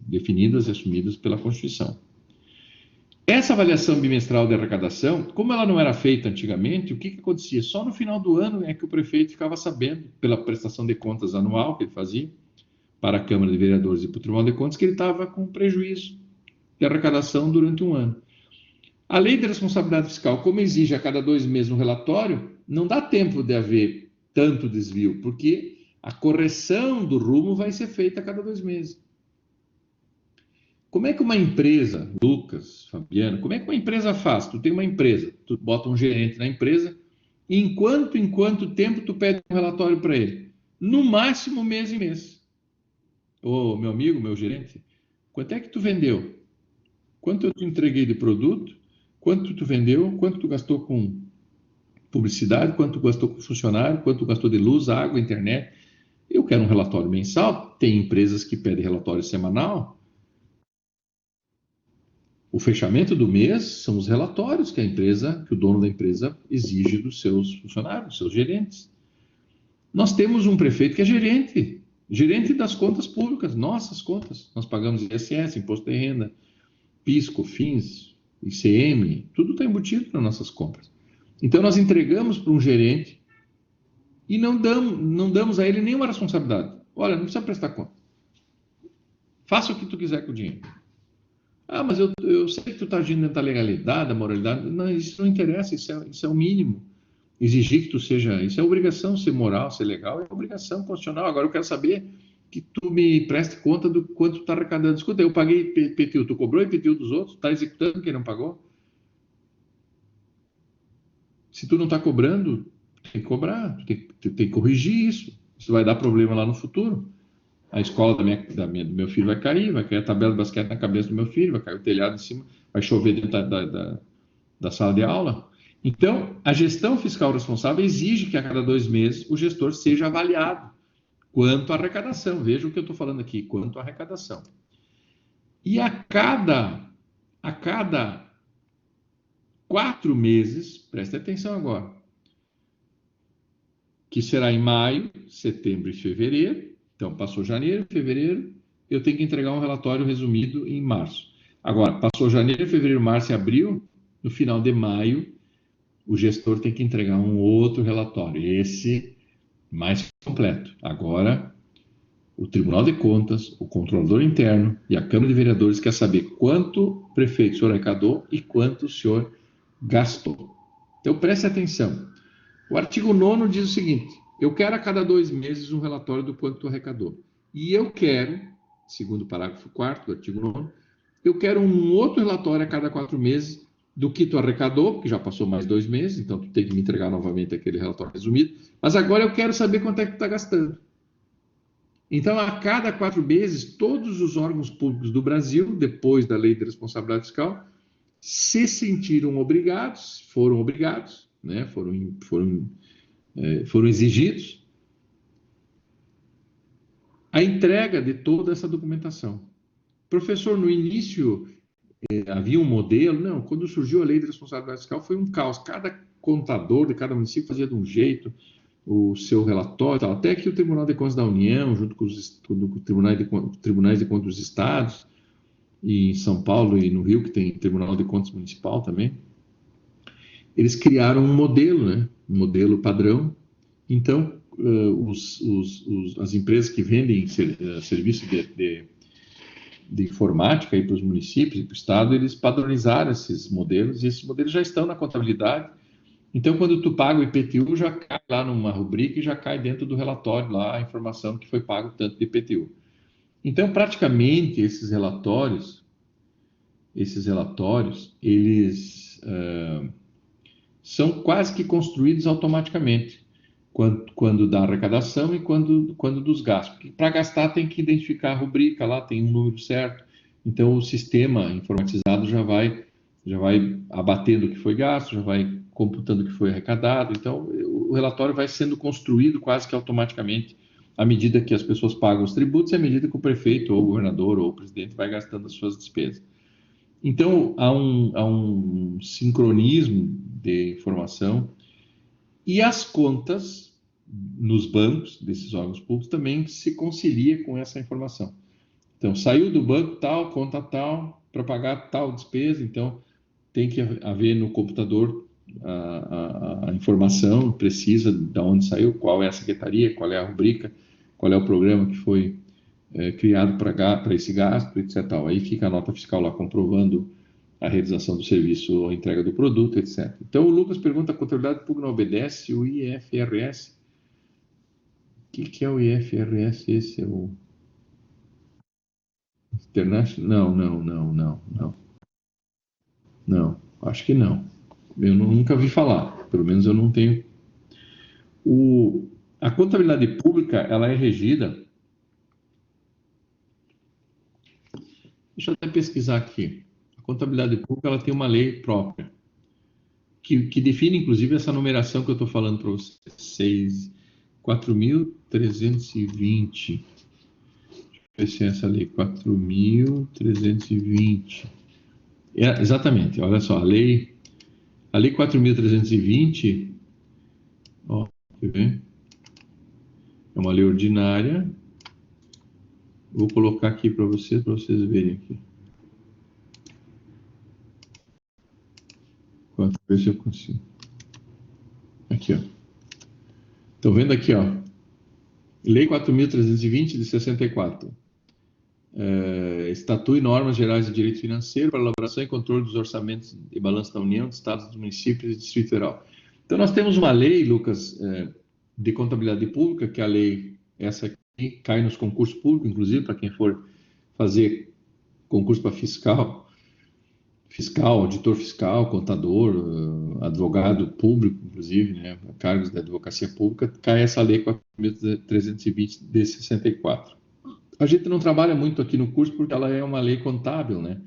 definidas e assumidas pela Constituição. Essa avaliação bimestral de arrecadação, como ela não era feita antigamente, o que acontecia? Só no final do ano é que o prefeito ficava sabendo, pela prestação de contas anual que ele fazia, para a Câmara de Vereadores e para o Tribunal de Contas, que ele estava com prejuízo de arrecadação durante um ano. A lei de responsabilidade fiscal, como exige a cada 2 meses um relatório, não dá tempo de haver tanto desvio, porque a correção do rumo vai ser feita a cada 2 meses. Como é que uma empresa, Lucas, Fabiano, como é que uma empresa faz? Tu tem uma empresa, tu bota um gerente na empresa, e em quanto tempo tu pede um relatório para ele? No máximo mês e mês. Ô, meu amigo, meu gerente, quanto é que tu vendeu? Quanto eu te entreguei de produto? Quanto tu vendeu? Quanto tu gastou com publicidade? Quanto tu gastou com funcionário? Quanto tu gastou de luz, água, internet? Eu quero um relatório mensal. Tem empresas que pedem relatório semanal. O fechamento do mês são os relatórios que o dono da empresa exige dos seus funcionários, dos seus gerentes. Nós temos um prefeito que é gerente das contas públicas, nossas contas. Nós pagamos ISS, Imposto de Renda, PIS, COFINS, ICM, tudo está embutido nas nossas compras. Então nós entregamos para um gerente e não damos a ele nenhuma responsabilidade. Olha, não precisa prestar conta. Faça o que tu quiser com o dinheiro. Ah, mas eu sei que tu está agindo dentro da legalidade, da moralidade. Não, isso não interessa, isso é o mínimo. Exigir que tu seja... Isso é obrigação, ser moral, ser legal, é obrigação constitucional. Agora eu quero saber que tu me preste conta do quanto tu está arrecadando. Escuta, eu paguei IPTU, tu cobrou IPTU dos outros? Está executando quem não pagou? Se tu não está cobrando, tem que cobrar, tu tem que corrigir isso. Isso vai dar problema lá no futuro. A escola do meu filho vai cair a tabela de basquete na cabeça do meu filho, vai cair o telhado em cima, vai chover dentro da sala de aula. Então, a gestão fiscal responsável exige que a cada 2 meses o gestor seja avaliado quanto à arrecadação. Veja o que eu estou falando aqui, quanto à arrecadação. E a cada 4 meses, preste atenção agora, que será em maio, setembro e fevereiro. Então, passou janeiro, fevereiro, eu tenho que entregar um relatório resumido em março. Agora, passou janeiro, fevereiro, março e abril, no final de maio, o gestor tem que entregar um outro relatório, esse mais completo. Agora, o Tribunal de Contas, o Controlador Interno e a Câmara de Vereadores quer saber quanto o prefeito o senhor arrecadou e quanto o senhor gastou. Então, preste atenção. O artigo 9º diz o seguinte: eu quero a cada 2 meses um relatório do quanto tu arrecadou. E eu quero, segundo o parágrafo 4º do artigo 9º, eu quero um outro relatório a cada 4 meses do que tu arrecadou, porque já passou mais 2 meses, então tu tem que me entregar novamente aquele relatório resumido, mas agora eu quero saber quanto é que tu está gastando. Então, a cada 4 meses, todos os órgãos públicos do Brasil, depois da Lei de Responsabilidade Fiscal, se sentiram obrigados, foram obrigados, né, foram exigidos a entrega de toda essa documentação. Professor, no início havia um modelo? Não, quando surgiu a Lei de Responsabilidade Fiscal foi um caos. Cada contador de cada município fazia de um jeito o seu relatório, tal. Até que o Tribunal de Contas da União, junto com os tribunais de contas dos estados, e em São Paulo e no Rio, que tem Tribunal de Contas Municipal também, eles criaram um modelo, né? Um modelo padrão. Então, as empresas que vendem serviço de informática para os municípios e para o Estado, eles padronizaram esses modelos, e esses modelos já estão na contabilidade. Então, quando tu paga o IPTU, já cai lá numa rubrica e já cai dentro do relatório lá a informação que foi pago tanto de IPTU. Então, praticamente, esses relatórios, eles são quase que construídos automaticamente, quando da arrecadação e quando dos gastos. Para gastar tem que identificar a rubrica lá, tem um número certo. Então, o sistema informatizado já vai abatendo o que foi gasto, já vai computando o que foi arrecadado. Então, o relatório vai sendo construído quase que automaticamente à medida que as pessoas pagam os tributos e à medida que o prefeito, ou o governador, ou o presidente vai gastando as suas despesas. Então, há um sincronismo de informação e as contas nos bancos desses órgãos públicos também se concilia com essa informação. Então, saiu do banco tal, conta tal, para pagar tal despesa, então tem que haver no computador a informação precisa de onde saiu, qual é a secretaria, qual é a rubrica, qual é o programa que foi criado para esse gasto, etc. Aí fica a nota fiscal lá comprovando a realização do serviço ou a entrega do produto, etc. Então, o Lucas pergunta, a contabilidade pública não obedece o IFRS? O que é o IFRS? Esse é o International? Não, acho que não. Eu nunca vi falar, pelo menos eu não tenho. A contabilidade pública, ela é regida. Deixa eu até pesquisar aqui. A contabilidade pública, ela tem uma lei própria, que define, inclusive, essa numeração que eu estou falando para vocês. 4.320. Deixa eu ver se é essa lei. 4.320. Exatamente, olha só, a lei 4.320, ó, quer ver? É uma lei ordinária. Vou colocar aqui para vocês verem aqui. Vamos ver se eu consigo. Aqui, ó. Estão vendo aqui, ó. Lei 4.320 de 64. Estatui normas gerais de direito financeiro para elaboração e controle dos orçamentos e balanço da União, de Estados, dos municípios e Distrito Federal. Então, nós temos uma lei, Lucas, de contabilidade pública, que é a lei, essa aqui, cai nos concursos públicos, inclusive, para quem for fazer concurso para fiscal, auditor fiscal, contador, advogado público, inclusive, né, cargos da advocacia pública, cai essa lei 4.320 de 64. A gente não trabalha muito aqui no curso porque ela é uma lei contábil, né?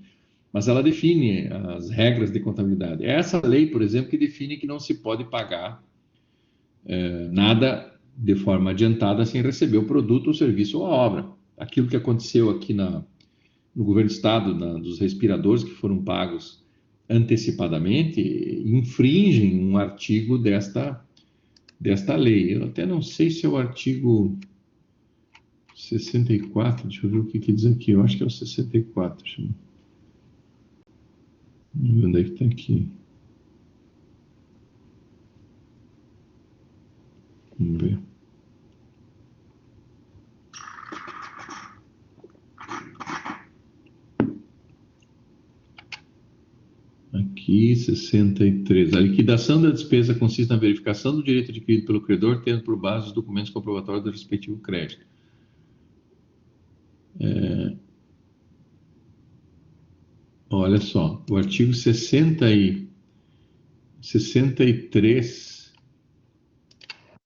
Mas ela define as regras de contabilidade. É essa lei, por exemplo, que define que não se pode pagar nada de forma adiantada sem receber o produto, o serviço ou a obra. Aquilo que aconteceu aqui no governo do estado, dos respiradores que foram pagos antecipadamente, infringem um artigo desta lei. Eu até não sei se é o artigo 64, deixa eu ver o que diz aqui. Eu acho que é o 64. Deixa eu ver onde é que está aqui. Vamos ver. Aqui, 63. A liquidação da despesa consiste na verificação do direito adquirido pelo credor, tendo por base os documentos comprobatórios do respectivo crédito. Olha só, o artigo 63,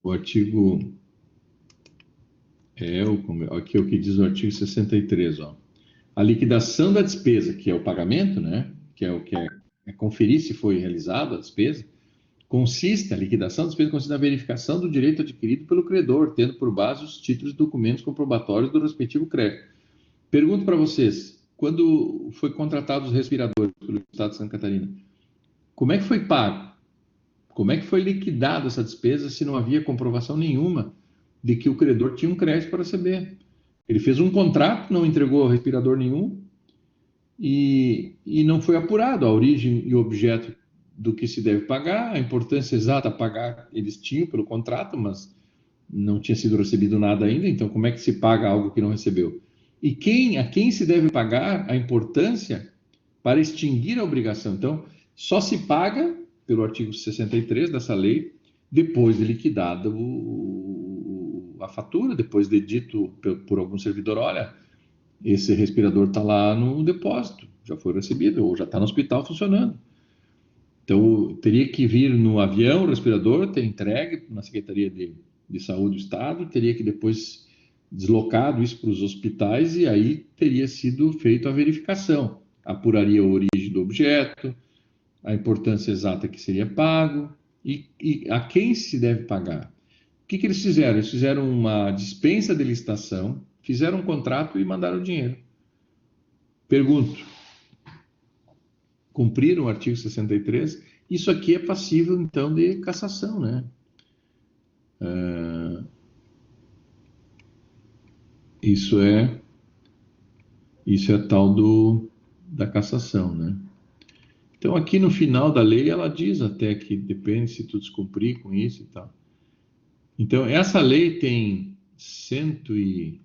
o artigo... aqui é o que diz o artigo 63, ó. A liquidação da despesa, que é o pagamento, né? Que é o que é conferir se foi realizada a despesa, a liquidação da despesa consiste na verificação do direito adquirido pelo credor, tendo por base os títulos e documentos comprobatórios do respectivo crédito. Pergunto para vocês, quando foi contratado os respiradores pelo Estado de Santa Catarina, como é que foi pago? Como é que foi liquidada essa despesa se não havia comprovação nenhuma de que o credor tinha um crédito para receber? Ele fez um contrato, não entregou respirador nenhum e não foi apurado a origem e o objeto do que se deve pagar, a importância exata a pagar eles tinham pelo contrato, mas não tinha sido recebido nada ainda, então como é que se paga algo que não recebeu? E a quem se deve pagar a importância para extinguir a obrigação. Então, só se paga, pelo artigo 63 dessa lei, depois de liquidada a fatura, depois de dito por algum servidor, olha, esse respirador está lá no depósito, já foi recebido, ou já está no hospital funcionando. Então, teria que vir no avião o respirador, ter entregue na Secretaria de Saúde do Estado, teria que depois deslocado isso para os hospitais e aí teria sido feita a verificação. Apuraria a origem do objeto, a importância exata que seria pago e a quem se deve pagar. O que eles fizeram? Eles fizeram uma dispensa de licitação, fizeram um contrato e mandaram o dinheiro. Pergunto, cumpriram o artigo 63? Isso aqui é passível, então, de cassação, né? Isso é tal da cassação, né? Então, aqui no final da lei, ela diz até que depende se tu descumprir com isso e tal. Então, essa lei tem cento e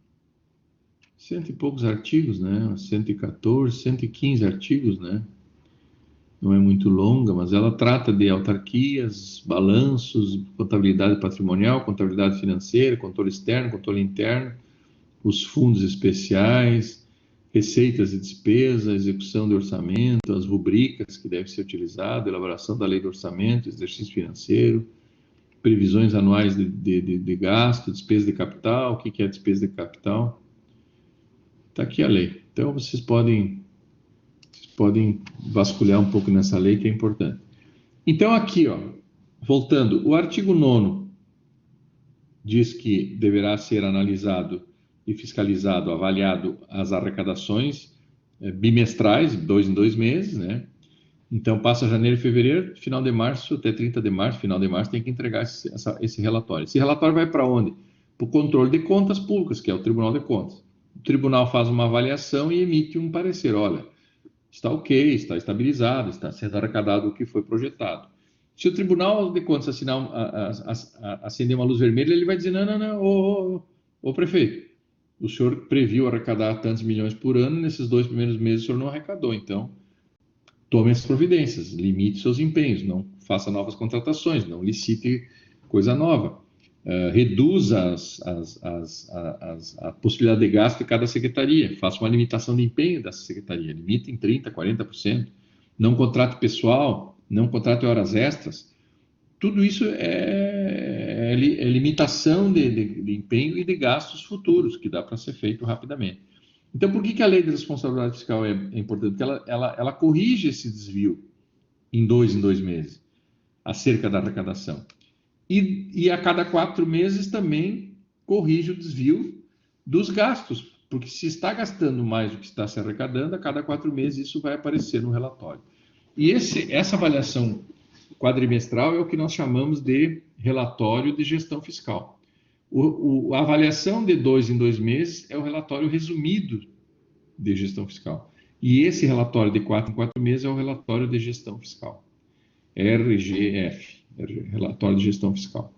poucos artigos, né? 114, 115 artigos, né? Não é muito longa, mas ela trata de autarquias, balanços, contabilidade patrimonial, contabilidade financeira, controle externo, controle interno, os fundos especiais, receitas e despesas, execução de orçamento, as rubricas que devem ser utilizadas, elaboração da lei do orçamento, exercício financeiro, previsões anuais de gasto, despesa de capital, o que é despesa de capital. Está aqui a lei. Então, vocês podem vasculhar um pouco nessa lei, que é importante. Então, aqui, ó, voltando, o artigo 9º diz que deverá ser analisado e fiscalizado, avaliado as arrecadações bimestrais, 2 em 2 meses, né? Então, passa janeiro e fevereiro, final de março até 30 de março, final de março, tem que entregar esse relatório. Esse relatório vai para onde? Para o controle de contas públicas, que é o Tribunal de Contas. O tribunal faz uma avaliação e emite um parecer. Olha, está ok, está estabilizado, está sendo arrecadado o que foi projetado. Se o Tribunal de Contas acender uma luz vermelha, ele vai dizer, não, ô prefeito, o senhor previu arrecadar tantos milhões por ano, nesses 2 primeiros meses o senhor não arrecadou, então tome as providências, limite seus empenhos, não faça novas contratações, não licite coisa nova, reduza a possibilidade de gasto de cada secretaria, faça uma limitação de empenho dessa secretaria, limite em 30%, 40%, não contrate pessoal, não contrate horas extras. Tudo isso é limitação de empenho e de gastos futuros, que dá para ser feito rapidamente. Então, por que a lei de responsabilidade fiscal é importante? Porque ela corrige esse desvio em 2 meses, acerca da arrecadação. E a cada 4 meses também corrige o desvio dos gastos, porque se está gastando mais do que está se arrecadando, a cada 4 meses isso vai aparecer no relatório. E essa avaliação quadrimestral é o que nós chamamos de relatório de gestão fiscal. A avaliação de 2 em 2 meses é o relatório resumido de gestão fiscal. E esse relatório de 4 em 4 meses é o relatório de gestão fiscal. RGF, relatório de gestão fiscal.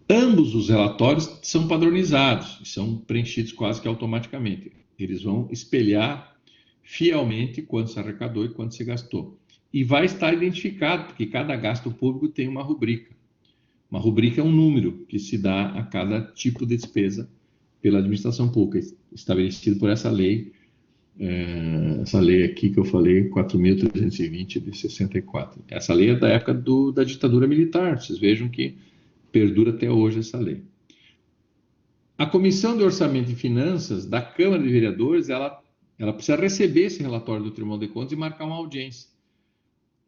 Ambos os relatórios são padronizados e são preenchidos quase que automaticamente. Eles vão espelhar fielmente quanto se arrecadou e quanto se gastou. E vai estar identificado, porque cada gasto público tem uma rubrica. Uma rubrica é um número que se dá a cada tipo de despesa pela administração pública, estabelecido por essa lei aqui que eu falei, 4.320 de 64. Essa lei é da época da ditadura militar, vocês vejam que perdura até hoje essa lei. A Comissão de Orçamento e Finanças da Câmara de Vereadores, ela precisa receber esse relatório do Tribunal de Contas e marcar uma audiência.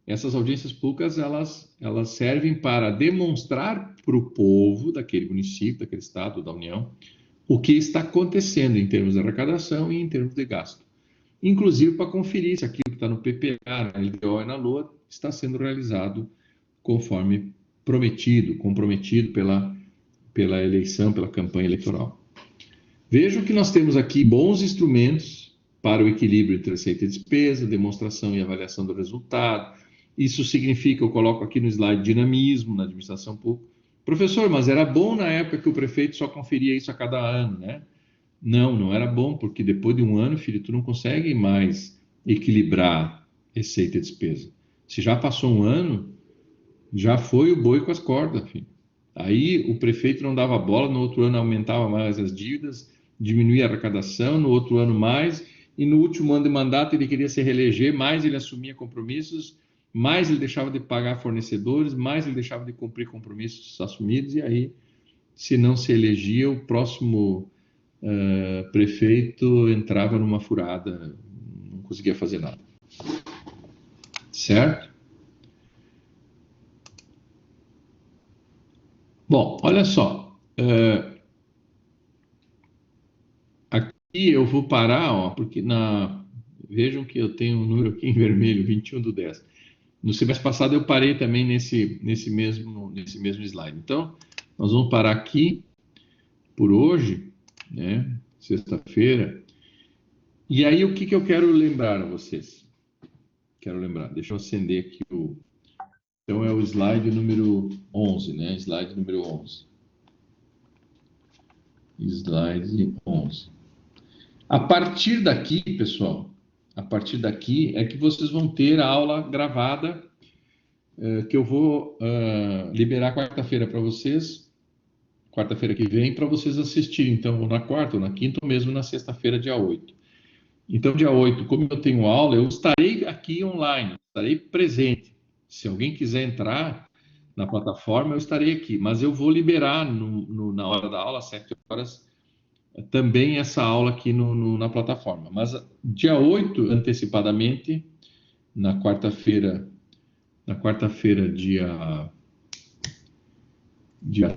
Essas audiências públicas, elas servem para demonstrar para o povo daquele município, daquele estado, da União, o que está acontecendo em termos de arrecadação e em termos de gasto. Inclusive para conferir se aquilo que está no PPA, na LDO e na LOA está sendo realizado conforme comprometido pela eleição, pela campanha eleitoral. Vejam que nós temos aqui bons instrumentos para o equilíbrio entre receita e despesa, demonstração e avaliação do resultado. Isso significa, eu coloco aqui no slide, dinamismo na administração pública. Professor, mas era bom na época que o prefeito só conferia isso a cada ano, né? Não era bom, porque depois de um ano, filho, tu não consegue mais equilibrar receita e despesa. Se já passou um ano, já foi o boi com as cordas, filho. Aí o prefeito não dava bola, no outro ano aumentava mais as dívidas, diminuía a arrecadação, no outro ano mais, e no último ano de mandato ele queria se reeleger, mais ele assumia compromissos, mais ele deixava de pagar fornecedores, mais ele deixava de cumprir compromissos assumidos, e aí, se não se elegia, o próximo prefeito entrava numa furada, não conseguia fazer nada. Certo? Bom, olha só. Aqui eu vou parar, ó, porque vejam que eu tenho um número aqui em vermelho, 21/10. No semestre passado eu parei também nesse mesmo slide. Então, nós vamos parar aqui por hoje, né? Sexta-feira. E aí, o que que eu quero lembrar a vocês? Quero lembrar, deixa eu acender aqui Então, é o slide número 11, né? Slide número 11. Slide 11. A partir daqui, pessoal, a partir daqui é que vocês vão ter a aula gravada que eu vou liberar quarta-feira para vocês, quarta-feira que vem, para vocês assistirem, então, ou na quarta, ou na quinta, ou mesmo na sexta-feira, dia 8. Então, dia 8, como eu tenho aula, eu estarei aqui online, estarei presente. Se alguém quiser entrar na plataforma, eu estarei aqui, mas eu vou liberar na hora da aula, às 7 horas, também essa aula aqui na plataforma. Mas dia 8, antecipadamente, na quarta-feira, dia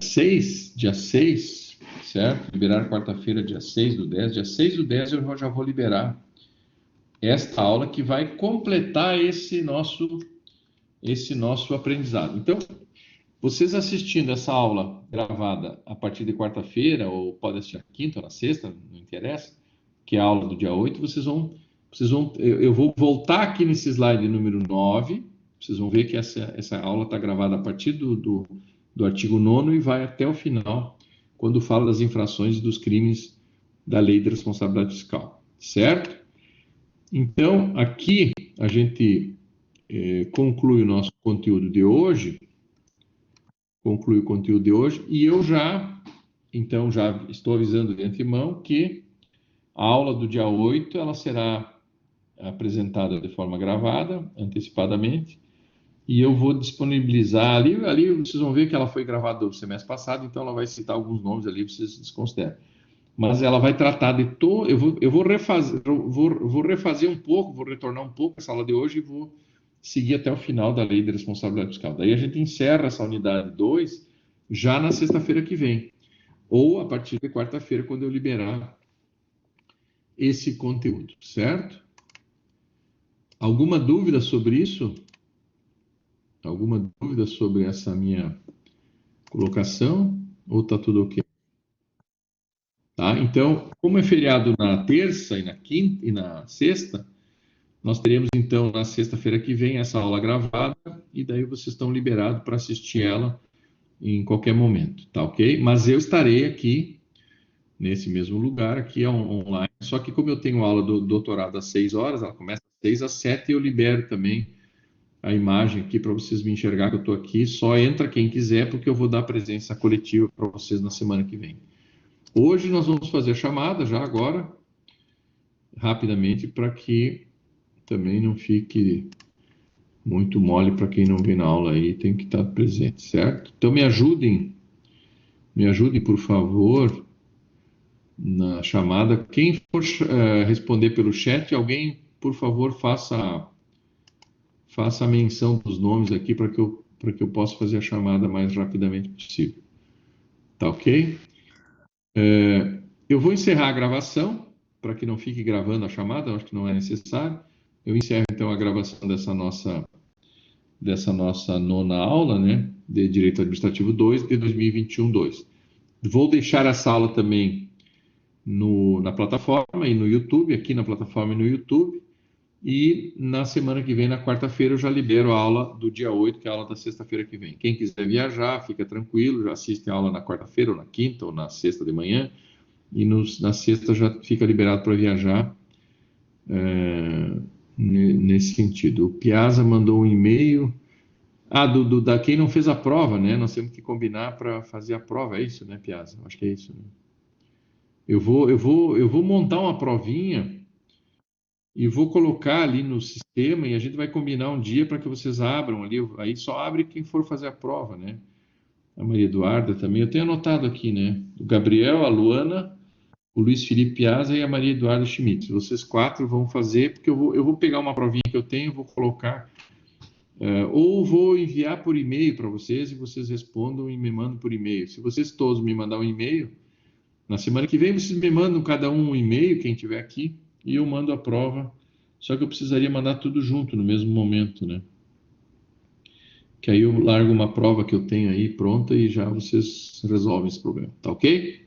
6, certo? Liberar quarta-feira, dia 6/10. Dia 6/10 eu já vou liberar esta aula que vai completar esse nosso aprendizado. Então, vocês assistindo essa aula gravada a partir de quarta-feira, ou pode assistir na quinta ou na sexta, não interessa, que é a aula do dia 8, eu vou voltar aqui nesse slide número 9, vocês vão ver que essa aula está gravada a partir do artigo 9º e vai até o final, quando fala das infrações e dos crimes da lei de responsabilidade fiscal, certo? Então, aqui a gente conclui o nosso conteúdo de hoje, e eu já estou avisando de antemão que a aula do dia 8 ela será apresentada de forma gravada, antecipadamente, e eu vou disponibilizar ali vocês vão ver que ela foi gravada no semestre passado, então ela vai citar alguns nomes ali, vocês desconsideram. Mas ela vai tratar de todo. Eu vou refazer um pouco, vou retornar um pouco essa aula de hoje e vou seguir até o final da Lei de Responsabilidade Fiscal. Daí a gente encerra essa unidade 2 já na sexta-feira que vem, ou a partir de quarta-feira, quando eu liberar esse conteúdo, certo? Alguma dúvida sobre isso? Alguma dúvida sobre essa minha colocação? Ou está tudo ok? Tá? Então, como é feriado na terça e na quinta e na sexta, nós teremos então na sexta-feira que vem essa aula gravada e daí vocês estão liberados para assistir ela em qualquer momento, tá ok? Mas eu estarei aqui nesse mesmo lugar, aqui online, só que como eu tenho aula do doutorado às 6 horas, ela começa às 6 às 7 e eu libero também a imagem aqui para vocês me enxergar que eu estou aqui, só entra quem quiser porque eu vou dar presença coletiva para vocês na semana que vem. Hoje nós vamos fazer a chamada já agora, rapidamente, para que também não fique muito mole para quem não vem na aula aí, tem que estar presente, certo? Então me ajudem, por favor, na chamada. Quem for responder pelo chat, alguém, por favor, faça a menção dos nomes aqui para que eu possa fazer a chamada mais rapidamente possível. Tá ok? Eu vou encerrar a gravação, para que não fique gravando a chamada, acho que não é necessário. Eu encerro então a gravação dessa nossa nona aula, né, de Direito Administrativo 2, de 2021-2. Vou deixar essa aula também na plataforma e no YouTube, aqui na plataforma e no YouTube, e na semana que vem, na quarta-feira, eu já libero a aula do dia 8, que é a aula da sexta-feira que vem. Quem quiser viajar, fica tranquilo, já assiste a aula na quarta-feira, ou na quinta, ou na sexta de manhã, e na sexta já fica liberado para viajar nesse sentido. O Piazza mandou um e-mail. Da quem não fez a prova, né? Nós temos que combinar para fazer a prova, é isso, né, Piazza? Acho que é isso, né? Eu vou montar uma provinha e vou colocar ali no sistema e a gente vai combinar um dia para que vocês abram ali. Aí só abre quem for fazer a prova, né? A Maria Eduarda também. Eu tenho anotado aqui, né? O Gabriel, a Luana, o Luiz Felipe Piazza e a Maria Eduarda Schmitz. Vocês quatro vão fazer, porque eu vou pegar uma provinha que eu tenho, vou colocar, ou vou enviar por e-mail para vocês e vocês respondam e me mandam por e-mail. Se vocês todos me mandar um e-mail, na semana que vem vocês me mandam cada um e-mail, quem tiver aqui, e eu mando a prova. Só que eu precisaria mandar tudo junto no mesmo momento, né? Que aí eu largo uma prova que eu tenho aí pronta e já vocês resolvem esse problema, tá ok?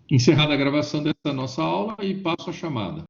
Encerrada a gravação dessa nossa aula e passo a chamada.